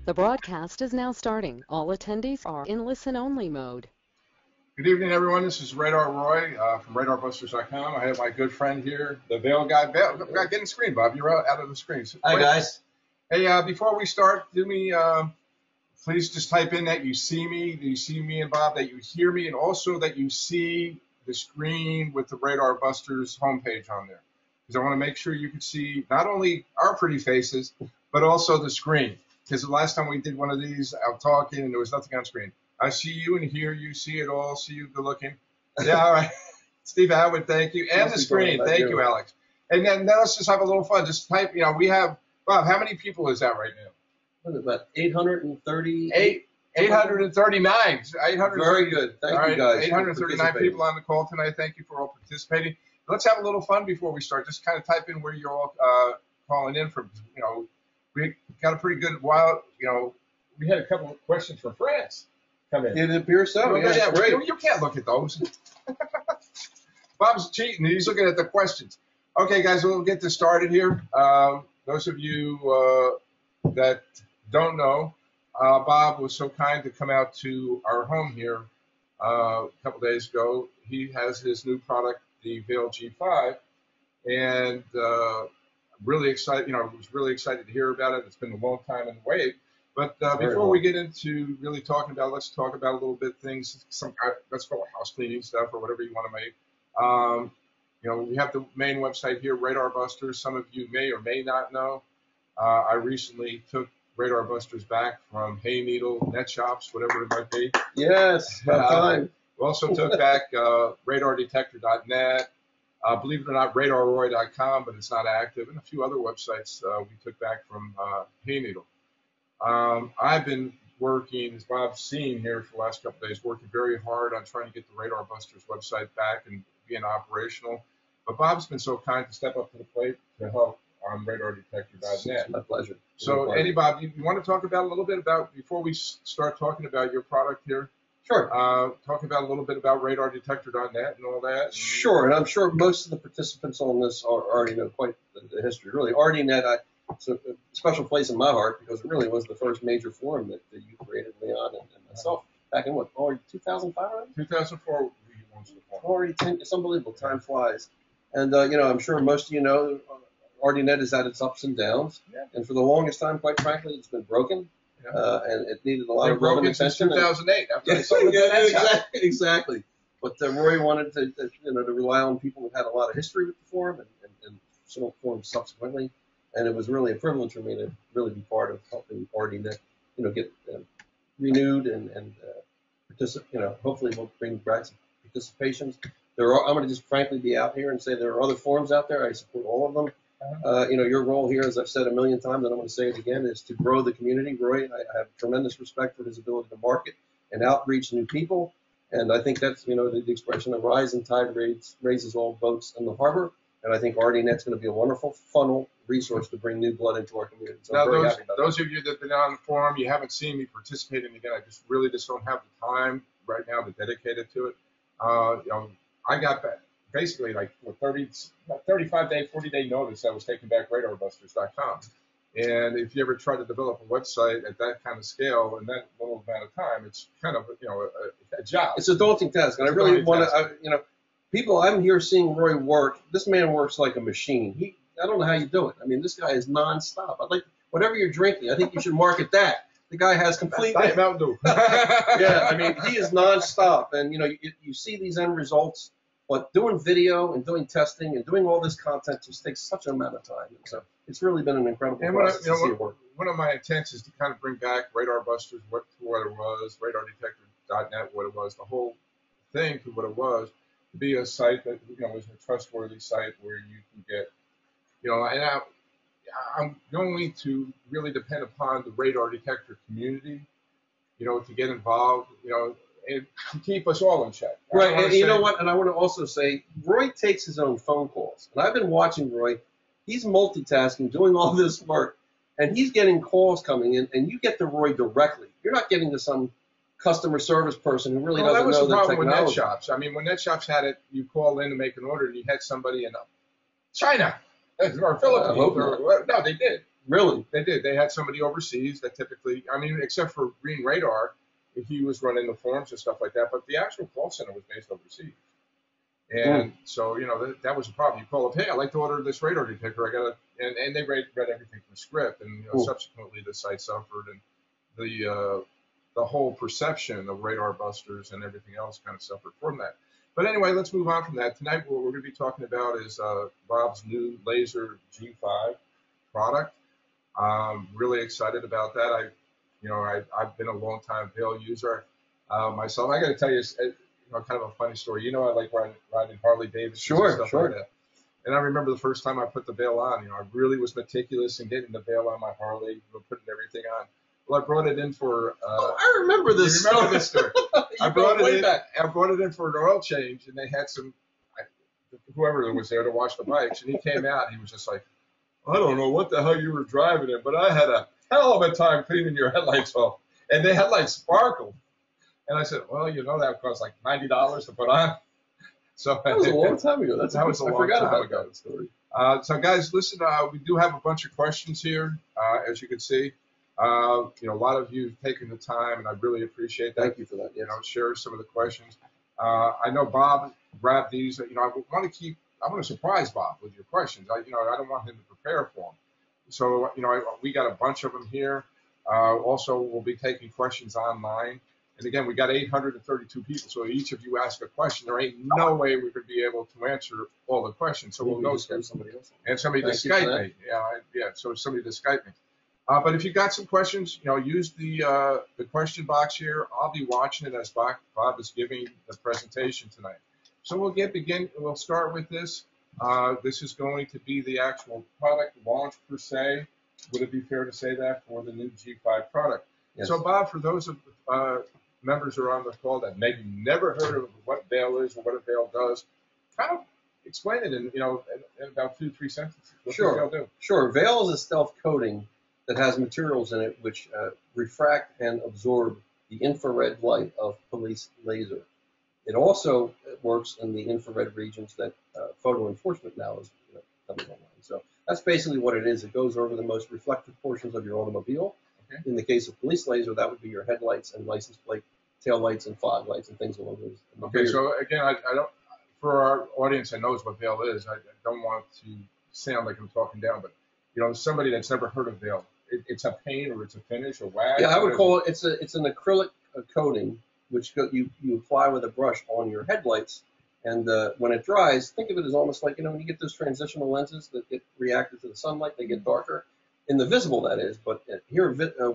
The broadcast is now starting. All attendees are in listen-only mode. Good evening, everyone. This is Radar Roy from RadarBusters.com. I have my good friend here, the Veil guy. Veil, get in the screen, Bob. You're out of the screen. Hi, guys. Hey, before we start, do me, please just type in that you see me, and Bob, that you hear me, and also that you see the screen with the Radar Busters homepage on there. Because I want to make sure you can see not only our pretty faces, but also the screen. Because the last time we did one of these, out talking, and there was nothing on screen. I see you and hear you, see it all, see you good looking. Yeah, all right. Steve Howard, thank you. And the screen, thank you, Alex. And then let's just have a little fun. Just type, we have, Bob, how many people is that right now? What is that, 830? 839. 800. Very good. Thank you, guys. 839 people on the call tonight. Thank you for all participating. Let's have a little fun before we start. Just kind of type in where you're all calling in from. We got a pretty good while, we had a couple of questions from France come in. It appears so. Yeah, great. You can't look at those. Bob's cheating. He's looking at the questions. Okay, guys, we'll get this started here. Those of you that don't know, Bob was so kind to come out to our home here a couple days ago. He has his new product, the Veil G5, and really excited. Was really excited to hear about it. It's been a long time in the wait. But before we get into really talking about, let's talk about a little bit things. Let's call it house cleaning stuff or whatever you want to make. We have the main website here, Radar Busters. Some of you may or may not know. I recently took Radar Busters back from Hay Needle, Net Shops, whatever it might be. Yes, about time. We also took back RadarDetector.net. Believe it or not, RadarRoy.com, but it's not active, and a few other websites we took back from Hay Needle. I've been working, as Bob's seen here for the last couple of days, working very hard on trying to get the Radar Busters website back and being operational. But Bob's been so kind to step up to the plate to help on RadarDetector.net. It's my pleasure. So, Eddie, Bob, you want to talk about a little bit about, before we start talking about your product here? Sure. Talk about a little bit about RadarDetector.net and all that. Sure, and I'm sure most of the participants on this already know quite the history. Really, RDNet, it's a special place in my heart because it really was the first major forum that you created, Leon, and myself, back in what, 2005? 2004, we launched the forum. Already 10, it's unbelievable, time flies. And, I'm sure most of you know, RDNet has had its ups and downs. Yeah. And for the longest time, quite frankly, it's been broken. Yeah. And it needed a lot of love and attention. Since 2008. After exactly. But Roy wanted to rely on people who had a lot of history with the forum and several forums subsequently. And it was really a privilege for me to really be part of helping RDNet, get renewed and participate. Hopefully we'll bring back some participations. I'm going to just frankly be out here and say there are other forums out there. I support all of them. Your role here, as I've said a million times, and I'm going to say it again, is to grow the community. Roy, I have tremendous respect for his ability to market and outreach new people. And I think that's, the expression, a rising tide raises all boats in the harbor. And I think RDNet's going to be a wonderful funnel resource to bring new blood into our community. So now, those of you that have been on the forum, you haven't seen me participating again. I just don't have the time right now to dedicate it to it. I got back basically like 35-day, 40-day notice I was taking back RadarBusters.com. And if you ever try to develop a website at that kind of scale in that little amount of time, it's kind of a job. It's a daunting task, and I really want to. People, I'm here seeing Roy work. This man works like a machine. I don't know how you do it. I mean, this guy is nonstop. I'd like whatever you're drinking. I think you should market that. The guy has complete. Mountain Dew. Yeah, I mean, he is nonstop, and you see these end results. But doing video and doing testing and doing all this content just takes such an amount of time. And so it's really been an incredible process to see it work. One of my intents is to kind of bring back Radar Busters, what it was, RadarDetector.net, what it was, the whole thing to what it was, to be a site that was a trustworthy site where you can get, and I'm going to really depend upon the radar detector community, to get involved, and to keep us all in check. Right, and you know what? And I want to also say, Roy takes his own phone calls. And I've been watching Roy. He's multitasking, doing all this work, and he's getting calls coming in, and you get to Roy directly. You're not getting to some customer service person who really doesn't know the technology. That was the problem with Net Shops. I mean, when Net Shops had it, you call in to make an order, and you had somebody in China or Philippines. No, they did. Really? They did. They had somebody overseas that typically, I mean, except for Green Radar, he was running the forms and stuff like that. But the actual call center was based overseas. And so, that was a problem. You call up, hey, I'd like to order this radar detector. I got to, and they read everything from the script. And subsequently, the site suffered, and the whole perception of radar busters and everything else kind of suffered from that. But anyway, let's move on from that. Tonight, what we're going to be talking about is Bob's new laser G5 product. I'm really excited about that. I've been a long time Vail user myself. I got to tell you, kind of a funny story. I like riding Harley Davidson and stuff like that. And I remember the first time I put the Vail on. I really was meticulous in getting the Vail on my Harley, putting everything on. Well, I brought it in for. I remember this. You remember this story? I brought it in. Back. I brought it in for an oil change, and they had whoever was there to wash the bikes, and he came out. And he was just like, I don't know what the hell you were driving in, but I had a hell of a time cleaning your headlights off, and the headlights sparkled. And I said, well, that cost like $90 to put on. So that was a long time ago. I forgot about that story. So guys, listen, we do have a bunch of questions here, as you can see. A lot of you have taken the time, and I really appreciate that. Thank you for that. Yes. Share some of the questions. I know Bob grabbed these. I want to surprise Bob with your questions. I don't want him to prepare for them. So, we got a bunch of them here. Also, we'll be taking questions online. And again, we got 832 people. So each of you ask a question. There ain't no way we could be able to answer all the questions. So we'll go to somebody else. And somebody to Skype me. Yeah. So somebody to Skype me. But if you got some questions, use the question box here. I'll be watching it as Bob is giving the presentation tonight. So we'll start with this. This is going to be the actual product launch per se. Would it be fair to say that for the new G5 product? Yes. So Bob, for those of members who are on the call that maybe never heard of what Vail is or what a Vail does, kind of explain it in about 2-3 sentences. What does Vail do? Sure. Vail is a stealth coating that has materials in it which refract and absorb the infrared light of police laser. It also works in the infrared regions that photo enforcement now is coming online. So that's basically what it is. It goes over the most reflective portions of your automobile. Okay. In the case of police laser, that would be your headlights and license plate, tail lights and fog lights and things along those. Okay, so again, I don't. For our audience that knows what Vail is, I don't want to sound like I'm talking down, but somebody that's never heard of Vail, it's a paint or it's a finish or wax. Yeah, I would call it. It's an acrylic coating which you apply with a brush on your headlights, and when it dries, think of it as almost like when you get those transitional lenses that get reacted to the sunlight, they get darker. In the visible, that is, but here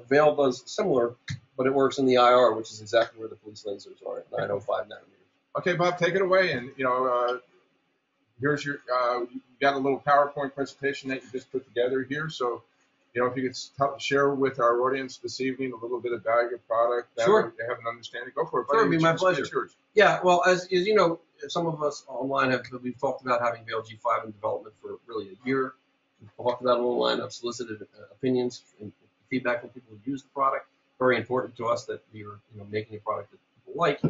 Vail does similar, but it works in the IR, which is exactly where the police lasers are at 905 nanometers. Okay, Bob, take it away, and here's your you got a little PowerPoint presentation that you just put together here. So, if you could share with our audience this evening a little bit about your product, that sure, they have an understanding. Go for it. Sure, it'd be my pleasure. Yeah, well, as you know, some of us online we've talked about having Vail G5 in development for really a year. We've talked about it online. I've solicited opinions and feedback from people who use the product. Very important to us that you're making a product that people like.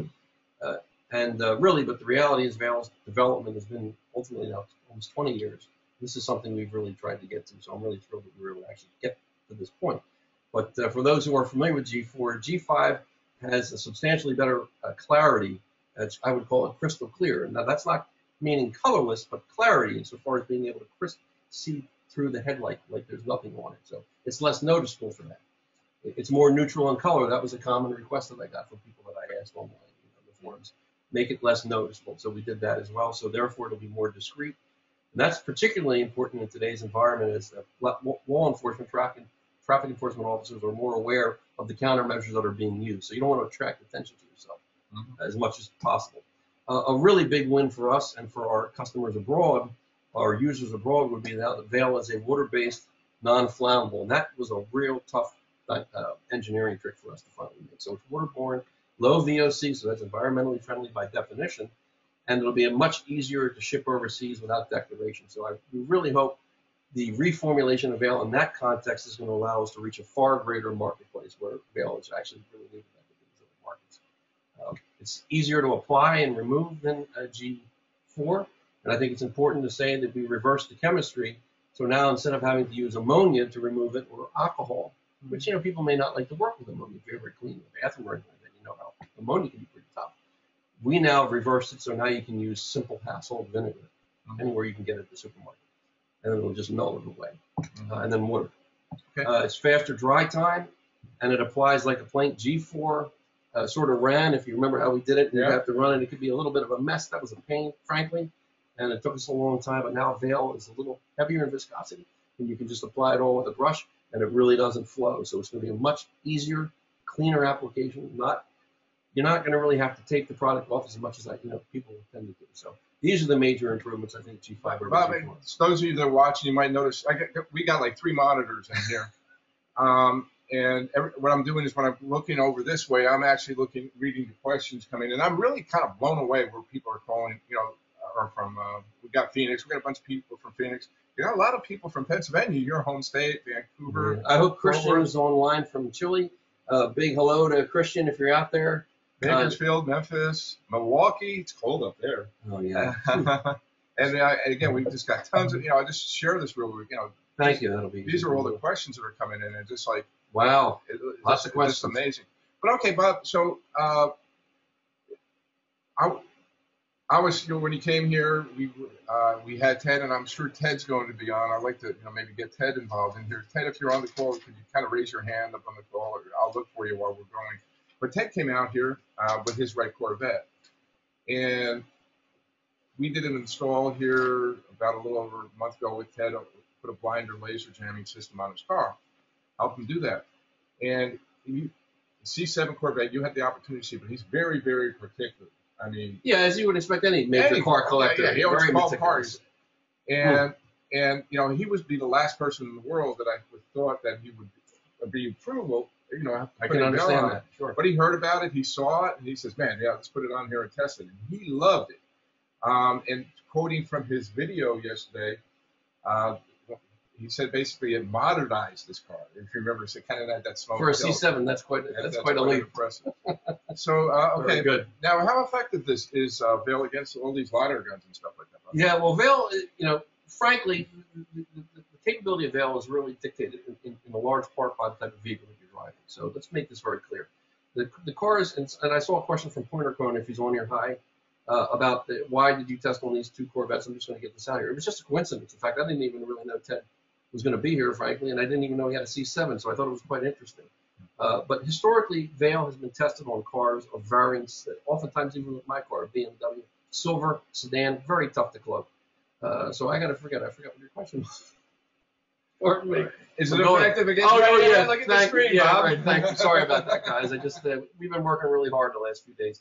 Really, but the reality is Vail's development has been ultimately now almost 20 years. This is something we've really tried to get to, so I'm really thrilled that we were able to actually get to this point. But for those who are familiar with G4, G5 has a substantially better clarity. I would call it crystal clear. Now, that's not meaning colorless, but clarity insofar as being able to see through the headlight like there's nothing on it. So it's less noticeable for that. It's more neutral in color. That was a common request that I got from people that I asked online in the forums. Make it less noticeable. So we did that as well. So therefore, it'll be more discreet. And that's particularly important in today's environment as law enforcement, traffic enforcement officers are more aware of the countermeasures that are being used. So you don't want to attract attention to yourself as much as possible. A really big win for us and for our customers abroad, our users abroad, would be now that Vail is a water-based, non-flammable. And that was a real tough engineering trick for us to finally make. So it's waterborne, low VOC, so that's environmentally friendly by definition. And it'll be much easier to ship overseas without declaration. So we really hope the reformulation of Vail in that context is going to allow us to reach a far greater marketplace where Vail is actually really needed in these other markets. It's easier to apply and remove than G4. And I think it's important to say that we reversed the chemistry So now instead of having to use ammonia to remove it or alcohol, which people may not like to work with ammonia if you ever clean the bathroom or anything like that, how ammonia can be pretty tough. We now have reversed it, so now you can use simple household vinegar anywhere you can get it at the supermarket, and it'll just melt it away. And then water. Okay. It's faster dry time, and it applies like a plain G4 sort of ran. If you remember how we did it, you have to run it. It could be a little bit of a mess. That was a pain, frankly, and it took us a long time. But now Veil is a little heavier in viscosity, and you can just apply it all with a brush, and it really doesn't flow. So it's going to be a much easier, cleaner application. You're not going to really have to take the product off as much as people tend to do. So these are the major improvements I think G5 over Bob, G4. those of you that are watching, you might notice we got like 3 monitors in here. And what I'm doing is when I'm looking over this way, I'm actually reading the questions coming in. I'm really kind of blown away where people are calling, are from. We got Phoenix. We got a bunch of people from Phoenix. You got a lot of people from Pennsylvania, your home state, Vancouver. I hope Christian is online from Chile. Big hello to Christian if you're out there. Bakersfield, Memphis, Milwaukee. It's cold up there. Oh yeah. And again, we just got tons of. I just share this real. Thank you. That'll be. These are all the questions that are coming in, and just like. Wow. Lots of questions. It's amazing. But okay, Bob. So I was when you came here, we had Ted, and I'm sure Ted's going to be on. I'd like to maybe get Ted involved in here. Ted, if you're on the call, could you kind of raise your hand up on the call? Or I'll look for you while we're going. But Ted came out here with his right Corvette, and we did an install here about a little over a month ago with Ted. Put a blinder laser jamming system on his car. Help him do that. And the C7 Corvette, you had the opportunity to see, but he's very, very particular. I mean, yeah, as you would expect any major car collector. Yeah, he owns very 12 cars. And he would be the last person in the world that I would thought that he would be approval. I can understand that. Sure. But he heard about it, he saw it, and he says, "Man, yeah, let's put it on here and test it." And he loved it. And quoting from his video yesterday. He said basically it modernized this car. If you remember, it kind of had that smoke. For a C7, that's quite a leap. Impressive. So okay, good. Now how effective is Veil against all these lidar guns and stuff like that? Yeah, well, Veil, frankly, the capability of Veil is really dictated in a large part by the type of vehicle that you're driving. So let's make this very clear. The cars, and I saw a question from Pointer Cone if he's on here high. About why did you test on these 2 Corvettes? I'm just going to get this out here. It was just a coincidence. In fact, I didn't even really know Ted was going to be here, frankly, and I didn't even know he had a C7, so I thought it was quite interesting. But historically, Veil has been tested on cars of variants, oftentimes even with my car, BMW, silver, sedan, very tough to club. So I forgot what your question was. Pardon me. Is it effective against? Oh, yeah. Look at the screen, yeah, Bob. right. Thank you. Sorry about that, guys. We've been working really hard the last few days.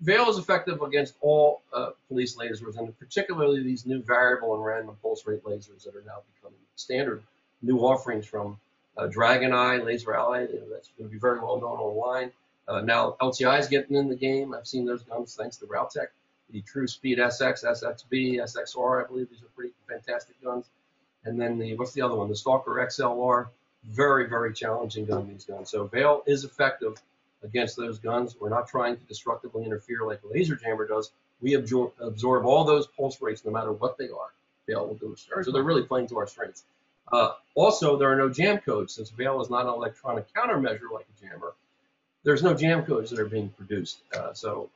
Veil is effective against all police lasers, and particularly these new variable and random pulse rate lasers that are now becoming standard new offerings from Dragon Eye, Laser Ally. That's going to be very well known online. Now LTI is getting in the game. I've seen those guns thanks to Routech. The True Speed SX, SXB, SXR, I believe these are pretty fantastic guns. And then what's the other one? The Stalker XLR. Very, very challenging gun, these guns. So Veil is effective against those guns. We're not trying to destructively interfere like a laser jammer does. We absorb all those pulse rates no matter what they are. Veil will do it. So they're really playing to our strengths. Also, there are no jam codes. Since Veil is not an electronic countermeasure like a jammer, there's no jam codes that are being produced. So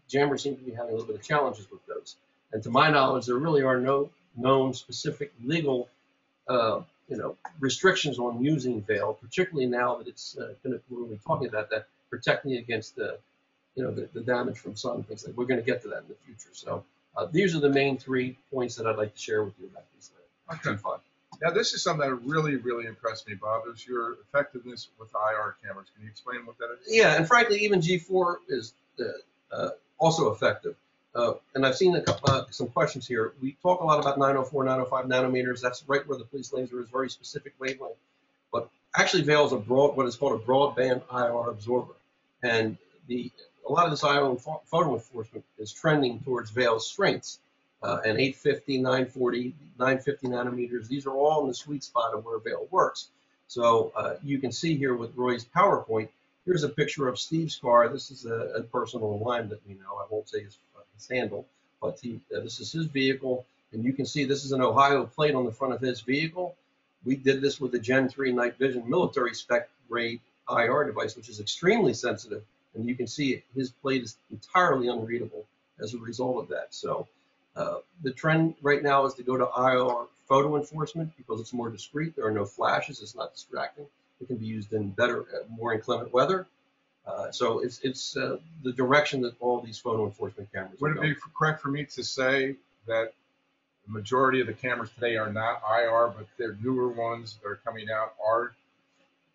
jammers seem to be having a little bit of challenges with those. And to my knowledge, there really are no known specific legal restrictions on using Veil, particularly now that it's going to, we'll be talking about that, protecting against the damage from sun and things like that. We're going to get to that in the future. So these are the main 3 points that I'd like to share with you about these G5. Now, this is something that really, really impressed me, Bob, is your effectiveness with IR cameras. Can you explain what that is? Yeah, and frankly, even G4 is also effective. And I've seen some questions here. We talk a lot about 904, 905 nanometers. That's right where the police laser is, very specific wavelength. But actually, Veil is what is called a broadband IR absorber. And a lot of this IR photo enforcement is trending towards Veil's strengths. And 850, 940, 950 nanometers, these are all in the sweet spot of where Veil works. So you can see here with Roy's PowerPoint, here's a picture of Steve's car. This is a person online that we know. I won't say his handle, but this is his vehicle. And you can see this is an Ohio plate on the front of his vehicle. We did this with the Gen 3 night vision military spec grade IR device, which is extremely sensitive. And you can see his plate is entirely unreadable as a result of that. So the trend right now is to go to IR photo enforcement because it's more discreet. There are no flashes. It's not distracting. It can be used in better, more inclement weather. So it's the direction that all these photo enforcement cameras are Would it going. be correct for me to say that the majority of the cameras today are not IR, but they're newer ones that are coming out are?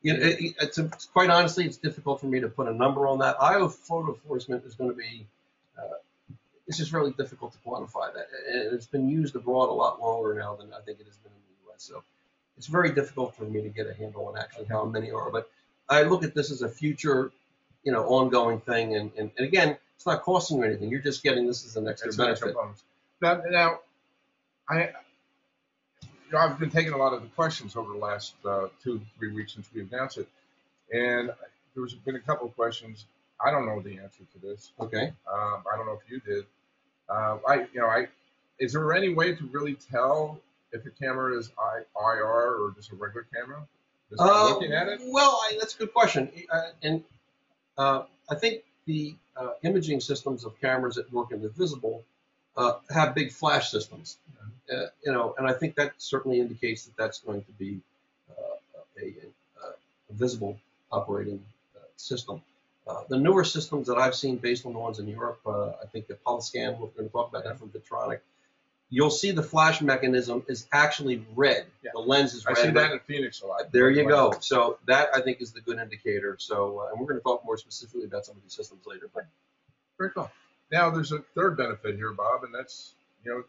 It's quite honestly, it's difficult for me to put a number on that. IO photo enforcement is going to be, it's just really difficult to quantify that. And it's been used abroad a lot longer now than I think it has been in the U.S. So it's very difficult for me to get a handle on actually how many are. But I look at this as a future, ongoing thing. And again, it's not costing you anything. You're just getting this as an extra benefit. Now, I've been taking a lot of the questions over the last 2-3 weeks since we announced it, and there's been a couple of questions. I don't know the answer to this. Okay. I don't know if you did. Is there any way to really tell if a camera is IR or just a regular camera? Just by looking at it? Well, that's a good question. I think the imaging systems of cameras that work in the visible have big flash systems, and I think that certainly indicates that that's going to be a visible operating system. The newer systems that I've seen, based on the ones in Europe, I think the PulseScan, we're going to talk about that from Vitronic. You'll see the flash mechanism is actually red. Yeah. The lens is red. I see that in Phoenix a lot. There you go. So that, I think, is the good indicator. So, and we're going to talk more specifically about some of these systems later. But very cool. Now, there's a third benefit here, Bob, and that's,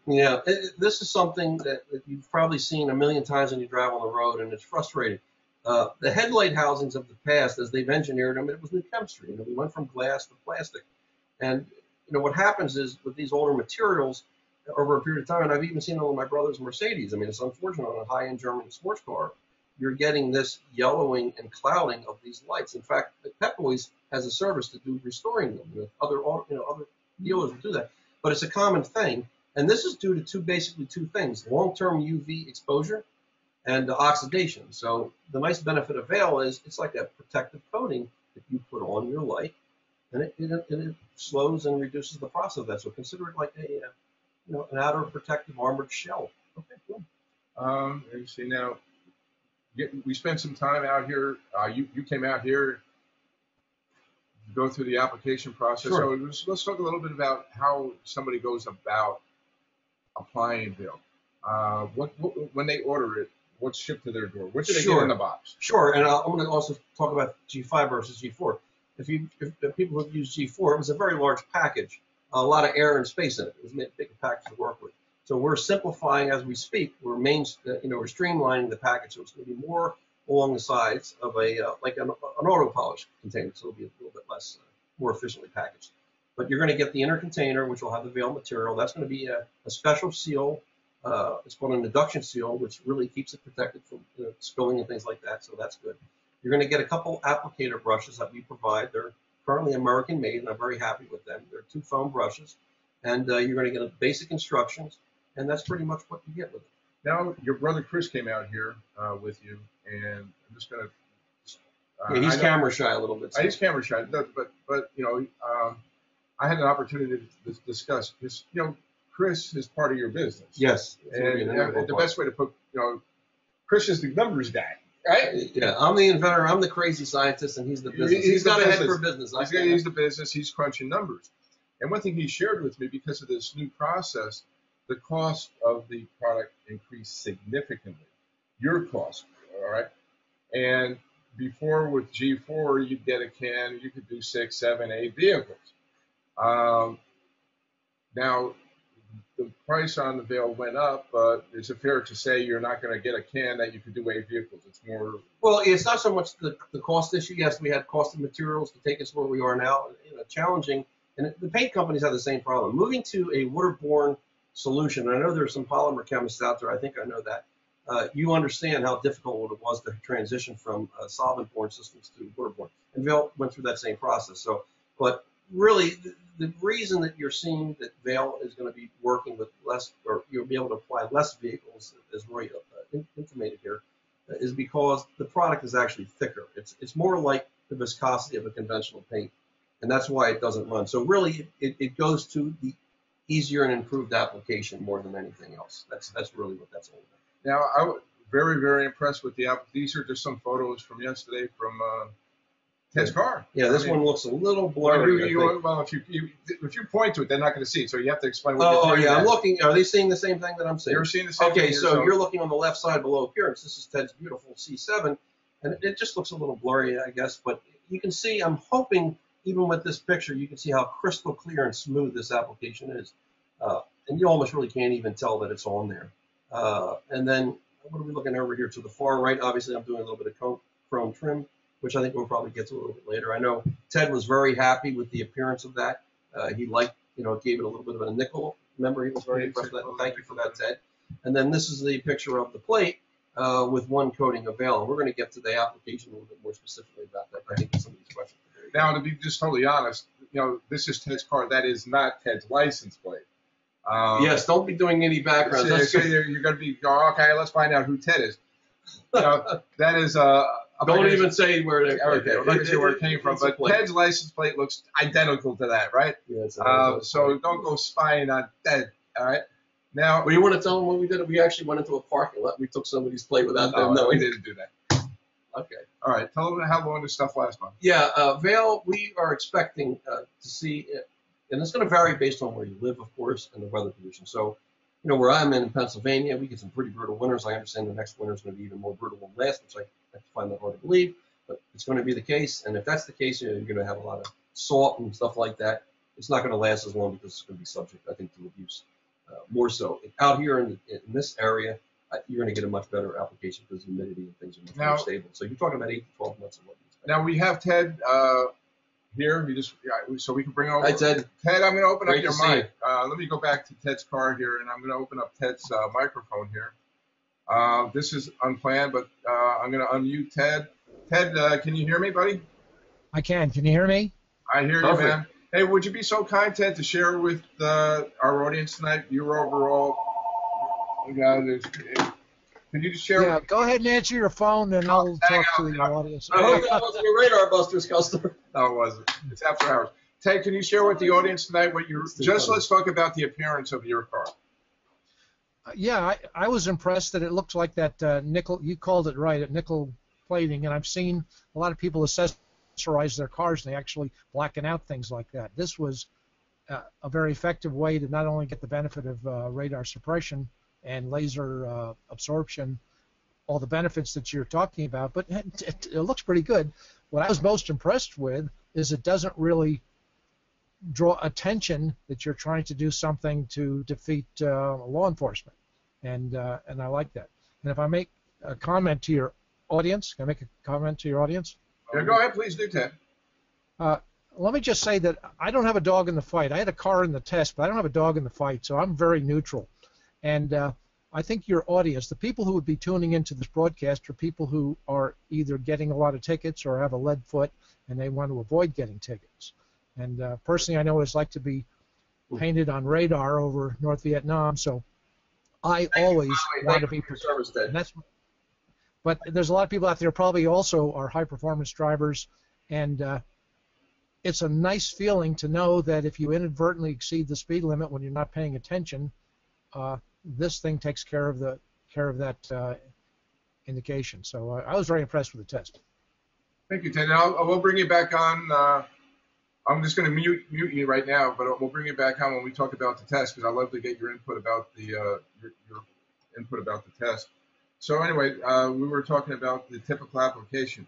Yeah, this is something that you've probably seen a million times when you drive on the road, and it's frustrating. The headlight housings of the past, as they've engineered them, it was new chemistry. We went from glass to plastic. And, what happens is with these older materials, over a period of time, and I've even seen it on my brother's Mercedes. I mean, it's unfortunate on a high-end German sports car, you're getting this yellowing and clouding of these lights. In fact, Pep Boys has a service to do restoring them. Other dealers will do that, but it's a common thing. And this is due to basically two things: long-term UV exposure and oxidation. So the nice benefit of Veil is it's like a protective coating that you put on your light, and it slows and reduces the process of that. So consider it like an outer protective armored shell. Okay, cool. Let me see now. We spent some time out here. You came out here to go through the application process. Sure. So let's talk a little bit about how somebody goes about applying Veil. When they order it, what's shipped to their door? What do they get in the box? Sure, and I'm going to also talk about G5 versus G4. If people have used G4, it was a very large package, a lot of air and space in it. It was a big package to work with. So we're simplifying as we speak. We're we're streamlining the package, so it's going to be more along the sides of like an auto polish container, so it'll be a little bit less, more efficiently packaged. But you're going to get the inner container, which will have the Veil material. That's going to be a special seal. It's called an induction seal, which really keeps it protected from spilling and things like that. So that's good. You're going to get a couple applicator brushes that we provide. They're currently American made, and I'm very happy with them. They're 2 foam brushes, and you're going to get basic instructions, and that's pretty much what you get with it. Now, your brother Chris came out here with you, and I'm just going to. He's camera shy a little bit. So. He's camera shy, but I had an opportunity to discuss this. Chris is part of your business. Yes. And the best way to put, Chris is the numbers guy, right? Yeah, I'm the inventor. I'm the crazy scientist, and he's the business. He's got a head for business. He's the business. He's crunching numbers. And one thing he shared with me, because of this new process, the cost of the product increased significantly. Your cost, all right? And before with G4, you'd get a can, you could do 6, 7, 8 vehicles. Now, the price on the Veil went up, but is it fair to say you're not going to get a can that you could do 8 vehicles? It's more. Well, it's not so much the cost issue. Yes, we had cost of materials to take us where we are now. Challenging, and the paint companies have the same problem. Moving to a waterborne solution. I know there's some polymer chemists out there. I think I know that. You understand how difficult it was to transition from solvent-borne systems to waterborne, and Veil went through that same process. So, but really, the reason that you're seeing that Vail is going to be working with less, or you'll be able to apply less vehicles, as Roy intimated here, is because the product is actually thicker. It's more like the viscosity of a conventional paint, and that's why it doesn't run. So really, it goes to the easier and improved application more than anything else. That's really what that's all about. Now, I was very, very impressed with the app. These are just some photos from yesterday from Ted's car. Yeah, this one looks a little blurry. Well, if you point to it, they're not going to see it. So you have to explain what you're Oh, yeah, at. I'm looking. Are they seeing the same thing that I'm seeing? You're seeing the same thing. Okay, so you're looking on the left side below appearance. This is Ted's beautiful C7, and it just looks a little blurry, I guess. But you can see, I'm hoping, even with this picture, you can see how crystal clear and smooth this application is. And you almost really can't even tell that it's on there. And then, what are we looking over here to the far right? Obviously, I'm doing a little bit of chrome trim, which I think we'll probably get to a little bit later. I know Ted was very happy with the appearance of that. He liked, gave it a little bit of a nickel. Remember, he was very impressed with that. Thank you for that, Ted. And then this is the picture of the plate with one coating of Vail. And we're going to get to the application a little bit more specifically about that. I think some of these questions. Now, to be just totally honest, this is Ted's car. That is not Ted's license plate. Yes, don't be doing any background. So you're going to be okay. Let's find out who Ted is. That is don't even say where it. Okay, we're not going to say where it came from, but Ted's license plate looks identical to that, right? Yes. So don't go spying on Ted. All right. Now, well, you want to tell them what we did? We actually went into a parking lot. We took somebody's plate without them knowing. We didn't do that. Okay. All right. Tell them how long this stuff lasts, man. Yeah, Vail, we are expecting to see, and it's going to vary based on where you live, of course, and the weather conditions. So, where I'm in Pennsylvania, we get some pretty brutal winters. I understand the next winter is going to be even more brutal than last, which I find that hard to believe, but it's going to be the case. And if that's the case, you're going to have a lot of salt and stuff like that. It's not going to last as long because it's going to be subject, I think, to abuse. More so out here in this area, you're going to get a much better application because humidity and things are much more stable. So you're talking about 8 to 12 months of what you expect. Now we have Ted here. So we can bring over. Hi, Ted. Ted, I'm going to open up your mic. You. Let me go back to Ted's car here, and I'm going to open up Ted's microphone here. This is unplanned, but I'm going to unmute Ted. Ted, can you hear me, buddy? I can. Can you hear me? I hear you, man. Hey, would you be so kind, Ted, to share with our audience tonight your overall? Can you just share? Yeah, go ahead and answer your phone, and I'll talk to the audience. I hope that wasn't a Radar Busters customer. No, it wasn't. It's after hours. Ted, can you share with the audience tonight what you're? Let's talk about the appearance of your car. Yeah, I was impressed that it looked like that nickel. You called it right, nickel plating, and I've seen a lot of people accessorize their cars, and they actually blacken out things like that. This was a very effective way to not only get the benefit of radar suppression and laser absorption, all the benefits that you're talking about, but it looks pretty good. What I was most impressed with is it doesn't really draw attention that you're trying to do something to defeat law enforcement, and I like that. And if I make a comment to your audience, can I make a comment to your audience? Yeah, go ahead, please do, Ted. Let me just say that I don't have a dog in the fight. I had a car in the test, but I don't have a dog in the fight, so I'm very neutral. And I think your audience, the people who would be tuning into this broadcast, are people who are either getting a lot of tickets or have a lead foot, and they want to avoid getting tickets. And personally, I know what it's like to be painted on radar over North Vietnam, so I always want to be protected. But there's a lot of people out there probably also are high-performance drivers, and it's a nice feeling to know that if you inadvertently exceed the speed limit when you're not paying attention, this thing takes care of that indication. So I was very impressed with the test. Thank you, Ted. We'll bring you back on. I'm just going to mute you right now, but we'll bring you back on when we talk about the test, because I'd love to get your input about the your input about the test. So anyway, we were talking about the typical application.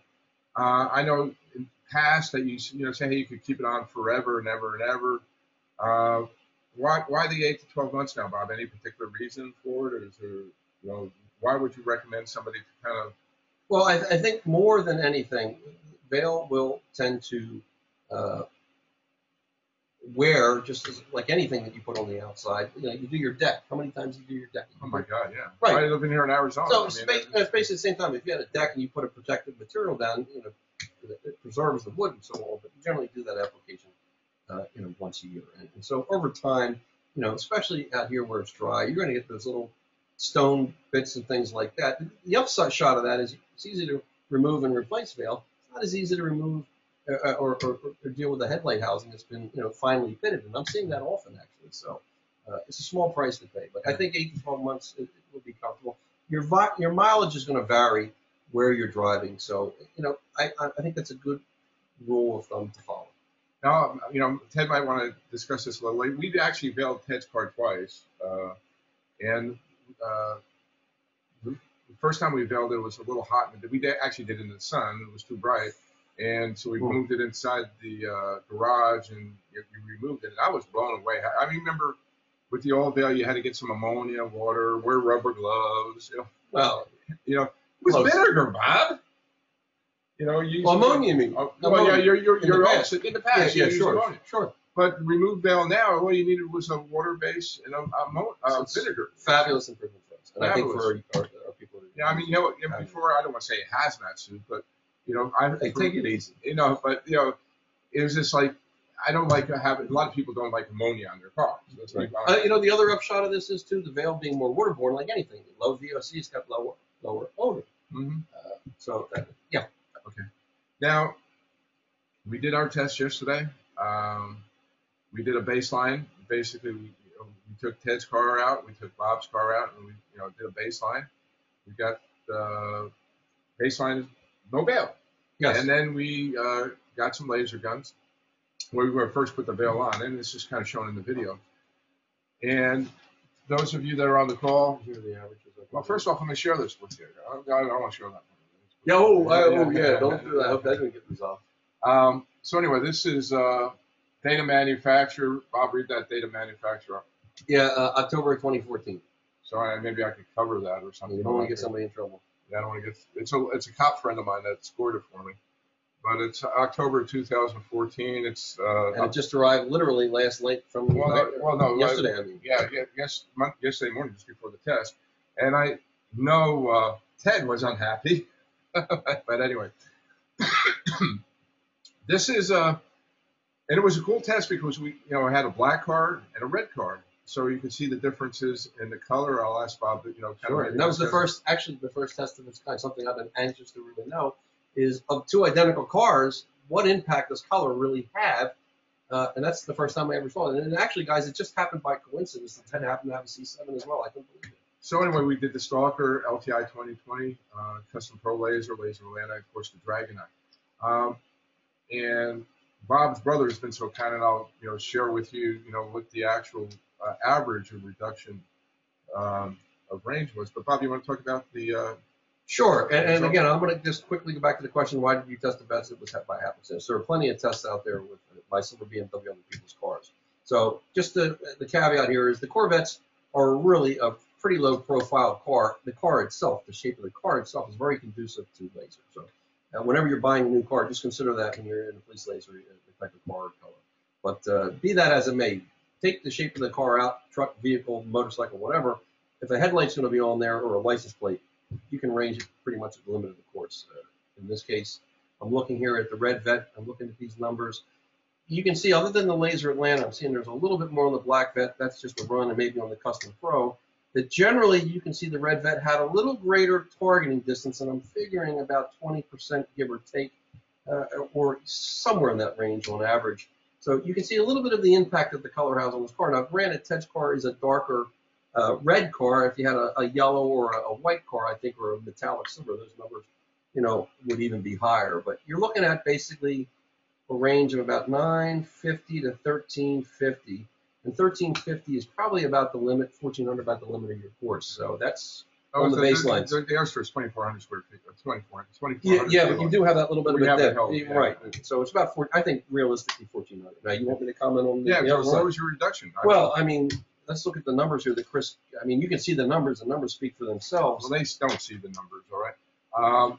I know in past that you say, hey, you could keep it on forever and ever and ever. Why the 8 to 12 months now, Bob? Any particular reason for it, or is there, why would you recommend somebody to kind of? Well, I think more than anything, Vail will tend to wear, just as like anything that you put on the outside. You do your deck. How many times do you do your deck? Oh my God, yeah. Right. I live in here in Arizona. So it's basically the same time. If you had a deck and you put a protective material down, it preserves the wood and so on. But you generally do that application once a year. And so over time, especially out here where it's dry, you're going to get those little stone bits and things like that. The upside shot of that is it's easy to remove and replace veil. It's not as easy to remove or deal with the headlight housing that's been finely fitted, and I'm seeing that often actually. So it's a small price to pay, but I think 8 to 12 months it will be comfortable. Your mileage is going to vary where you're driving, so I think that's a good rule of thumb to follow. Now, Ted might want to discuss this a little later. We've actually veiled Ted's car twice, and the first time we veiled it was a little hot. We actually did it in the sun. It was too bright, and so we moved it inside the garage, and you removed it. And I was blown away. I remember with the oil veil, you had to get some ammonia, water, wear rubber gloves. Well, it was vinegar, Bob. Ammonia, you mean? Well, yeah, you're in the past. Yeah, sure, ammonia. sure. But remove veil now, all you needed was a water base and vinegar. Fabulous improvement for us. And Fabulous. I think for our people. Yeah, before I don't want to say a hazmat suit, but take it easy. But it was just like I don't like having. A lot of people don't like ammonia on their cars. That's right. The other upshot of this is too the veil being more waterborne, like anything. Low VOC's got lower odor. Mm-hmm. Yeah. Okay. Now, we did our test yesterday. We did a baseline. Basically, we took Ted's car out, we took Bob's car out, and we did a baseline. We got the baseline no veil. Yes. And then we got some laser guns. We were first put the veil on, and it's just kind of shown in the video. And those of you that are on the call, here are the averages. Well, first off, let me share this with you. I don't want to share that. Yeah, don't do that. I hope that doesn't get resolved. So anyway, this is data manufacturer. Bob, read that data manufacturer. Yeah, October 2014. So maybe I could cover that or something. You don't want to get somebody in trouble. Yeah, I don't want to get. It's a cop friend of mine that scored it for me. But it's October 2014. It's and it just arrived literally last night from yesterday. Yesterday morning, just before the test. And I know Ted was unhappy, but anyway, this is and it was a cool test because we had a black card and a red card, so you could see the differences in the color. I'll ask Bob, Sure. And that was the first test of its kind. Something I've been anxious to really know is of two identical cars, what impact does color really have? And that's the first time I ever saw it. And actually, guys, it just happened by coincidence. The 10 happened to have a C7 as well. I couldn't believe it. So anyway, we did the Stalker LTI 2020, Custom Pro Laser Atlanta, of course, the Dragonite. And Bob's brother has been so kind, and I'll share with you, what the actual average of reduction of range was. But Bob, you want to talk about the Sure, and again, I'm going to just quickly go back to the question: why did you test the best? It was by happenstance. There are plenty of tests out there by Silver BMW on people's cars. So just the caveat here is the Corvettes are really a pretty low-profile car. The car itself, the shape of the car itself, is very conducive to laser. So whenever you're buying a new car, just consider that when you're in a police laser, the type of car or color. But be that as it may, take the shape of the car out, truck, vehicle, motorcycle, whatever. If a headlight's going to be on there or a license plate, you can range it pretty much at the limit of the course. In this case, I'm looking here at the red vet. I'm looking at these numbers. You can see, other than the Laser Atlanta, I'm seeing there's a little bit more on the black vet. That's just a run, and maybe on the Custom Pro. That generally, you can see the red vet had a little greater targeting distance, and I'm figuring about 20%, give or take, or somewhere in that range on average. So you can see a little bit of the impact that the color has on this car. Now, granted, Ted's car is a darker red car. If you had a yellow or a white car, I think, or a metallic silver, those numbers, would even be higher. But you're looking at basically a range of about 950 to 1350, and 1350 is probably about the limit, 1400 about the limit of your course. So that's on the baseline. The Airstore is 2,400 square feet. 2,400. Yeah, but you do have that little bit of a dip. Right. Yeah. So it's about I think realistically 1,400. Now, you want me to comment on the other side? What was your reduction? Well, I mean, let's look at the numbers here that Chris, you can see the numbers. The numbers speak for themselves. Well, they don't see the numbers, all right?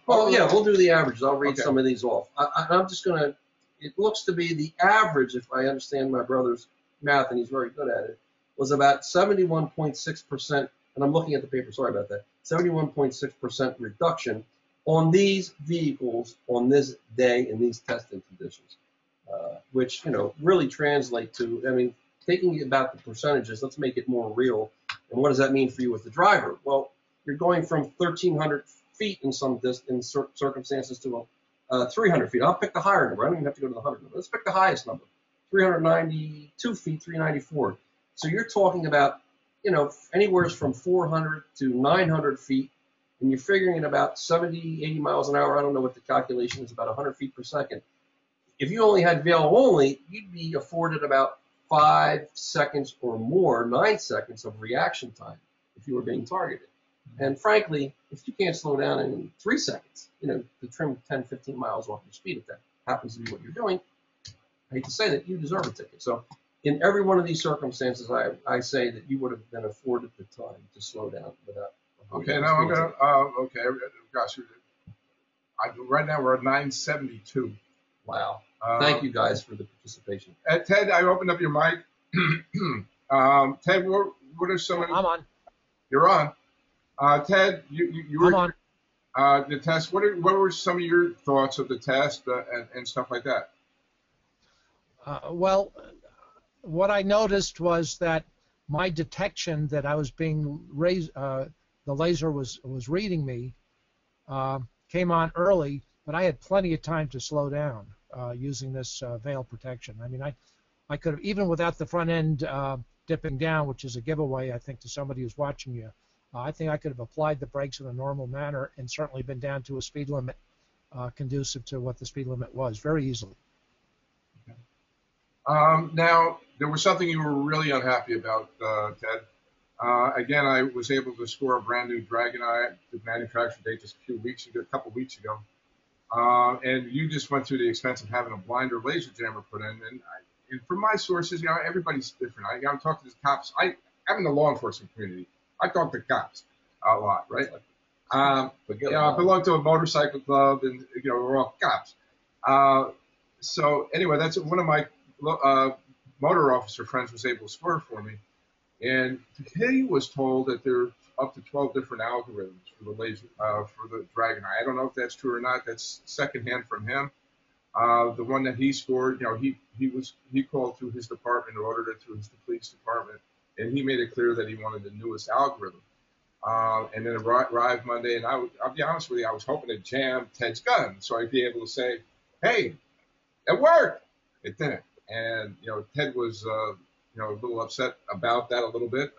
We'll do the averages. I'll read some of these off. I'm just going to, it looks to be the average, if I understand my brother's math, and he's very good at it, was about 71.6%, and I'm looking at the paper, sorry about that, 71.6% reduction on these vehicles on this day in these testing conditions. which really translate to. I mean, thinking about the percentages, let's make it more real. And what does that mean for you as the driver? Well, you're going from 1,300 feet in circumstances to 300 feet. I'll pick the higher number. I don't even have to go to the 100 number. Let's pick the highest number, 392 feet, 394. So you're talking about, anywhere from 400 to 900 feet, and you're figuring about 70, 80 miles an hour. I don't know what the calculation is, about 100 feet per second. If you only had Vail only, you'd be afforded about 5 seconds or more, 9 seconds of reaction time if you were being targeted. And frankly, if you can't slow down in 3 seconds, to trim 10, 15 miles off your speed, if that happens to be what you're doing, I hate to say that, you deserve a ticket. So in every one of these circumstances, I say that you would have been afforded the time to slow down without. Okay, now I'm going to, okay, gosh, right now we're at 972. Wow. Thank you guys for the participation. Ted, I opened up your mic. Ted, what are some of I'm on. You're on. Ted, you were I'm on. The test. What were some of your thoughts of the test and stuff like that? Well, what I noticed was that my detection that I was being raised, the laser was reading me, came on early, but I had plenty of time to slow down using this veil protection. I mean, I could have, even without the front end dipping down, which is a giveaway, I think, to somebody who's watching you. I think I could have applied the brakes in a normal manner and certainly been down to a speed limit conducive to what the speed limit was very easily. Okay. Now, there was something you were really unhappy about, Ted. Again, I was able to score a brand new Dragon Eye, the manufacturer date, just a couple weeks ago. And you just went through the expense of having a blinder laser jammer put in. And from my sources, everybody's different. I'm talking to the cops. I'm in the law enforcement community. I talk to cops a lot, right? I belong to a motorcycle club, and we're all cops. So anyway, that's one of my motor officer friends was able to score for me, and he was told that there are up to 12 different algorithms for the laser for the Dragon Eye. I don't know if that's true or not. That's secondhand from him. The one that he scored, he called through his department, or ordered it through his police department, and he made it clear that he wanted the newest algorithm. And then it arrived Monday, and I'll be honest with you, I was hoping to jam Ted's gun so I'd be able to say, "Hey, it worked." It didn't, and Ted was a little upset about that a little bit.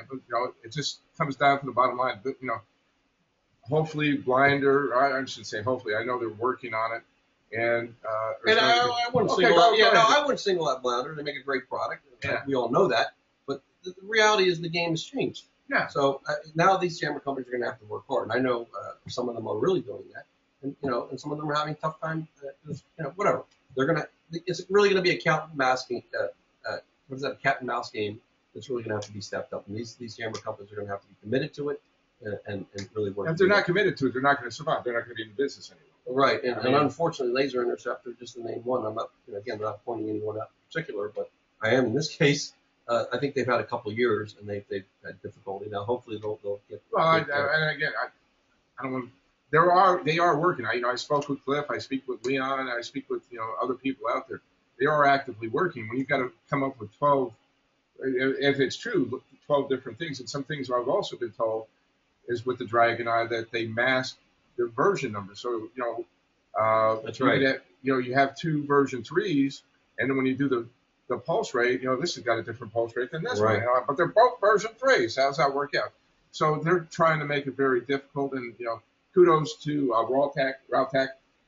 But it just comes down to the bottom line. But hopefully, Blinder. I shouldn't say hopefully. I know they're working on it. And I wouldn't single out. Yeah, no, I wouldn't single out Blinder. They make a great product. Yeah. We all know that. But the reality is the game has changed. Yeah. So now these jammer companies are going to have to work hard, and I know some of them are really doing that, and and some of them are having a tough time. Whatever. They're gonna. It's really going to be a cat and mouse game. What is that? A cat and mouse game that's really going to have to be stepped up, and these jammer companies are going to have to be committed to it and really work. If they're not committed to it, they're not going to survive. They're not going to be in business anymore. Right, and unfortunately, Laser Interceptor, just to name one. I'm not again not pointing anyone out in particular, but I am in this case. I think they've had a couple of years, and they've had difficulty. Now, hopefully, they'll get. Well, and again, I don't want. They are working. I spoke with Cliff. I speak with Leon. I speak with other people out there. They are actively working. When you've got to come up with 12, if it's true, 12 different things. And some things I've also been told is with the Dragon Eye that they mask the version number. So that's right. You have 2 version 3s, and then when you do the pulse rate, this has got a different pulse rate than this one, but they're both version 3s. How's that work out? So they're trying to make it very difficult, and kudos to Raltec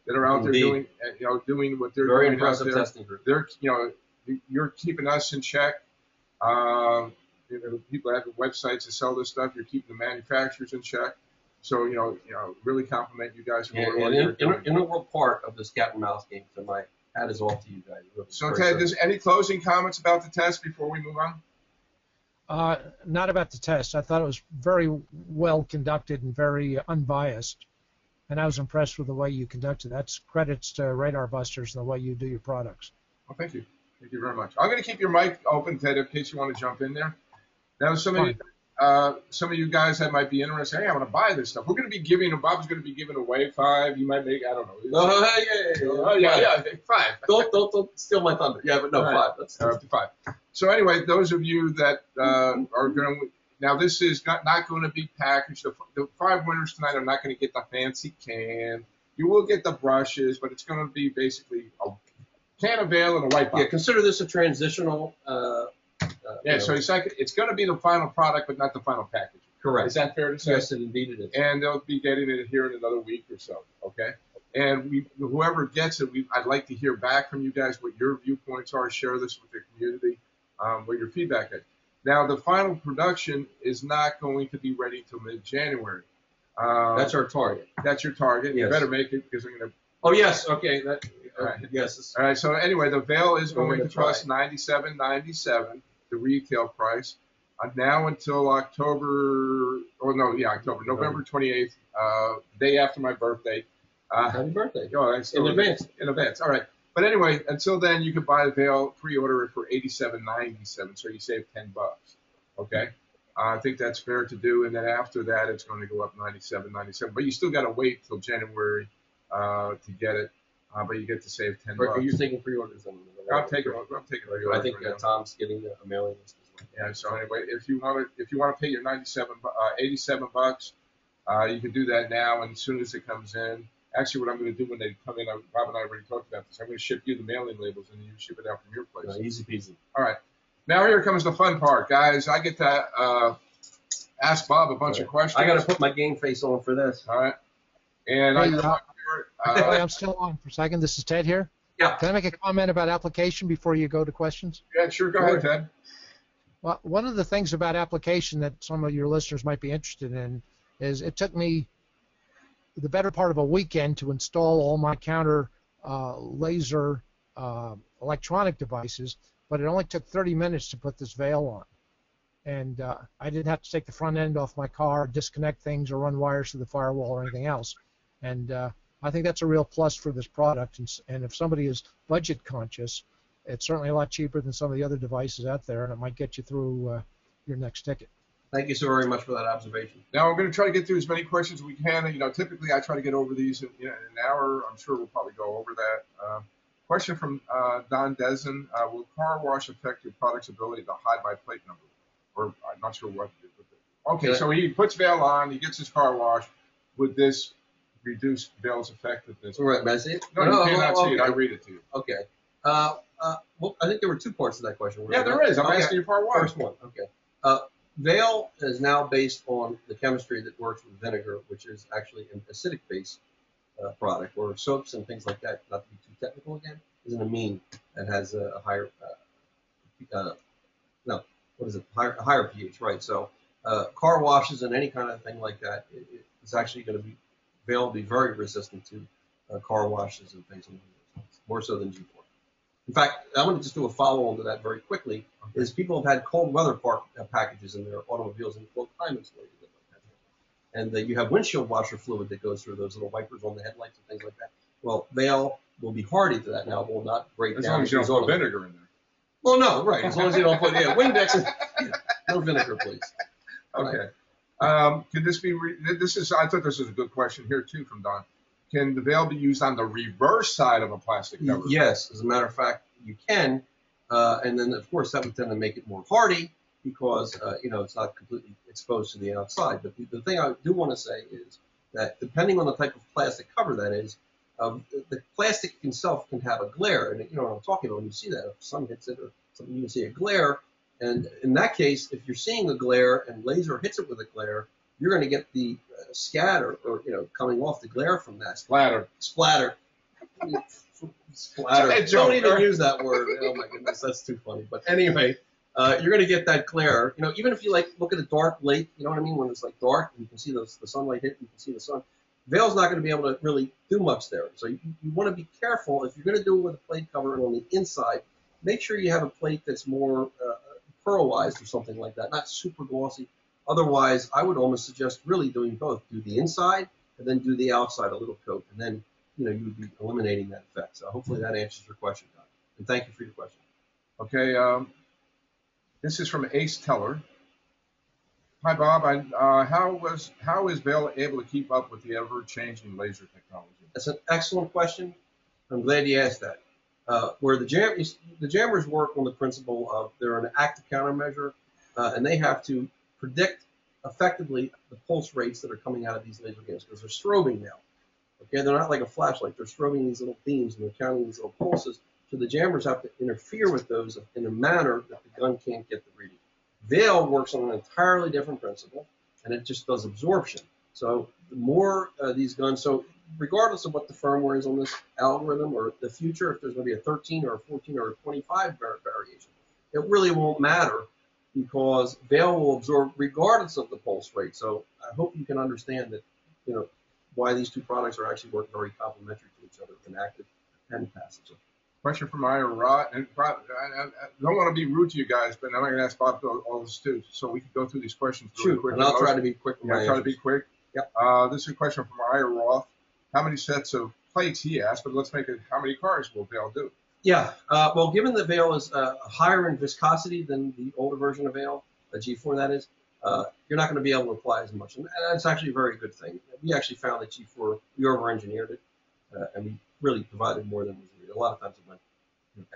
that are out there doing what they're very doing impressive out there. testing group. They're you're keeping us in check. People have websites to sell this stuff. You're keeping the manufacturers in check. So really compliment you guys for what you're doing. Integral part of this cat and mouse game. So my hat is off to you guys. So Ted, there's any closing comments about the test before we move on? Not about the test. I thought it was very well conducted and very unbiased, and I was impressed with the way you conducted. That's credits to Radar Busters and the way you do your products. Well, thank you. Thank you very much. I'm going to keep your mic open, Ted, in case you want to jump in there. Now, somebody, some of you guys that might be interested, hey, I want to buy this stuff. We're going to be giving, Bob's going to be giving away 5. You might make, I don't know. Oh, yeah, 5. Don't steal my thunder. Yeah, but no, All 5. right. That's Up to 5. So anyway, those of you that are going to, now this is not going to be packaged. The 5 winners tonight are not going to get the fancy can. You will get the brushes, but it's going to be basically a can of ale and a white box. Yeah, consider this a transitional. Yeah, so it's going to be the final product, but not the final package. Correct. Is that fair to say? Yes, indeed it is. And they'll be getting it here in another week or so, okay? And whoever gets it, I'd like to hear back from you guys what your viewpoints are. Share this with the community, what your feedback is. Now, the final production is not going to be ready till mid-January. That's our target. That's your target. Yes. You better make it because I'm going to. Oh yes. Okay. All right. Yes. All right. So anyway, the veil is We're going to gonna cost $97.97, the retail price. Now until October. November 28th, day after my birthday. Happy birthday. Oh, In advance. In advance. All right. But anyway, until then, you can buy the veil, pre-order it for $87.97, so you save $10. Okay. I think that's fair to do, and then after that, it's going to go up $97.97. But you still got to wait till January to get it. But you get to save $10. Are you taking pre-orders? I'm taking I think Tom's getting a mailing list as well. Yeah. So anyway, if you want to pay your $87, you can do that now, and as soon as it comes in. Actually, what I'm going to do when they come in, Bob and I already talked about this. I'm going to ship you the mailing labels, and you ship it out from your place. Easy peasy. All right. Now here comes the fun part, guys. I get to ask Bob a bunch of questions. I got to put my game face on for this. All right. And I'm still on for a second. This is Ted here. Yeah. Can I make a comment about application before you go to questions? Yeah, sure. Go ahead, Ted. Well, one of the things about application that some of your listeners might be interested in is it took me the better part of a weekend to install all my counter laser electronic devices, but it only took 30 minutes to put this veil on. And I didn't have to take the front end off my car, disconnect things, or run wires to the firewall or anything else. And I think that's a real plus for this product. And if somebody is budget conscious, it's certainly a lot cheaper than some of the other devices out there, and it might get you through your next ticket. Thank you so very much for that observation. Now we're going to try to get through as many questions as we can. Typically I try to get over these in an hour. I'm sure we'll probably go over that. Question from Don Dezen: will car wash affect your product's ability to hide my plate number? Or I'm not sure what. Okay, so he puts veil on. He gets his car washed. Would this reduce veil's effectiveness? All right, may I see it? No, you cannot see it. I read it to you. Okay. Well, I think there were 2 parts to that question. Yeah, there is. I'm asking you part 1. First one. Okay. Veil is now based on the chemistry that works with vinegar, which is actually an acidic-based product, or soaps and things like that. Not to be too technical again, is an amine that has a higher, higher pH, right? So car washes and any kind of thing like that, it's actually going to be veil will be very resistant to car washes and things, more so than G4. In fact, I want to just do a follow-on to that very quickly, is people have had cold weather packages in their automobiles in cold climates where you live like that. And you have windshield washer fluid that goes through those little wipers on the headlights and things like that. Well, veil will be hardy to that now. It will not break down. As long as you don't put vinegar in there. Well, no, right. As long as you don't put, Windex, no vinegar, please. Okay. Can this be, I thought this was a good question here too from Don. Can the veil be used on the reverse side of a plastic cover? Yes, as a matter of fact, you can. And then, of course, that would tend to make it more hardy because, it's not completely exposed to the outside. But the thing I do want to say is that depending on the type of plastic cover that is, the plastic itself can have a glare. And you know what I'm talking about when you see that. If sun hits it or something, you can see a glare. And in that case, if you're seeing a glare and laser hits it with a glare, you're going to get the scatter or coming off the glare from that. Splatter. Splatter. Don't even use that word. Oh my goodness, that's too funny. But anyway, you're going to get that glare. Even if you look at a dark lake, you know what I mean, when it's like dark and you can see the sunlight hit, you can see the sun. Veil's not going to be able to really do much there. So you want to be careful if you're going to do it with a plate cover on the inside. Make sure you have a plate that's more pearlized or something like that, not super glossy. Otherwise, I would almost suggest really doing both. Do the inside and then do the outside a little coat, and then you would be eliminating that effect. So hopefully that answers your question, Don. And thank you for your question. Okay, this is from Ace Teller. Hi, Bob. How is Vail able to keep up with the ever-changing laser technology? That's an excellent question. I'm glad you asked that. Where the jammers work on the principle of they're an active countermeasure, and they have to predict effectively the pulse rates that are coming out of these laser games because they're strobing now. Okay, they're not like a flashlight. They're strobing these little beams and they're counting these little pulses. So the jammers have to interfere with those in a manner that the gun can't get the reading. Vail works on an entirely different principle, and it just does absorption. So the more these guns, so regardless of what the firmware is on this algorithm or the future, if there's going to be a 13 or a 14 or a 25 variation, it really won't matter because Vail will absorb regardless of the pulse rate. So I hope you can understand that, you know, why these two products are actually working very complementary to each other in active and passive. Question from Ira Rod, and I don't want to be rude to you guys, but I'm going to ask Bob all this too, so we can go through these questions really quick. And I'll try to be quick. Yeah, try to be quick. Yep. This is a question from Ira Roth. How many sets of plates, he asked, but let's make it, how many cars will Vail do? Yeah, well, given that Vail is higher in viscosity than the older version of Vail, a G4 that is, you're not going to be able to apply as much. And that's actually a very good thing. We actually found that G4, we over-engineered it, and we really provided more than was needed. A lot of times it went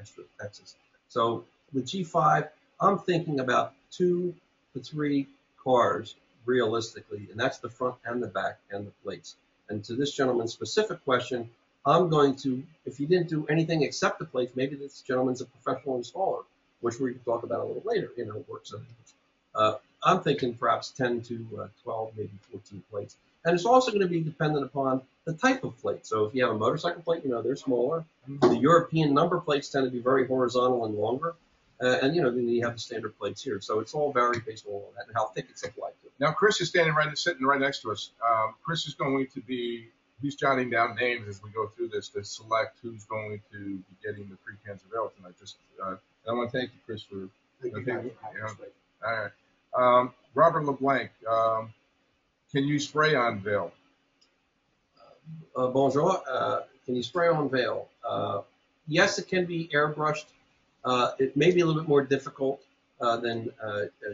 extra excess. So with G5, I'm thinking about 2 to 3 cars realistically, and that's the front and the back and the plates. And to this gentleman's specific question, I'm going to, if you didn't do anything except the plates, maybe this gentleman's a professional installer, which we can talk about a little later, you know, works. I'm thinking perhaps 10 to 12, maybe 14 plates. And it's also going to be dependent upon the type of plate. So if you have a motorcycle plate, you know, they're smaller. The European number plates tend to be very horizontal and longer. And, you know, then you have the standard plates here. So it's all varied based on that and how thick it's applied to. Now, Chris is sitting right next to us. Chris is going to be, he's jotting down names as we go through this to select who's going to be getting the free cans of ale tonight. I want to thank you, Chris, for all right. Robert LeBlanc, can you spray on Vail? Bonjour. Can you spray on Vail? Yes, it can be airbrushed. It may be a little bit more difficult than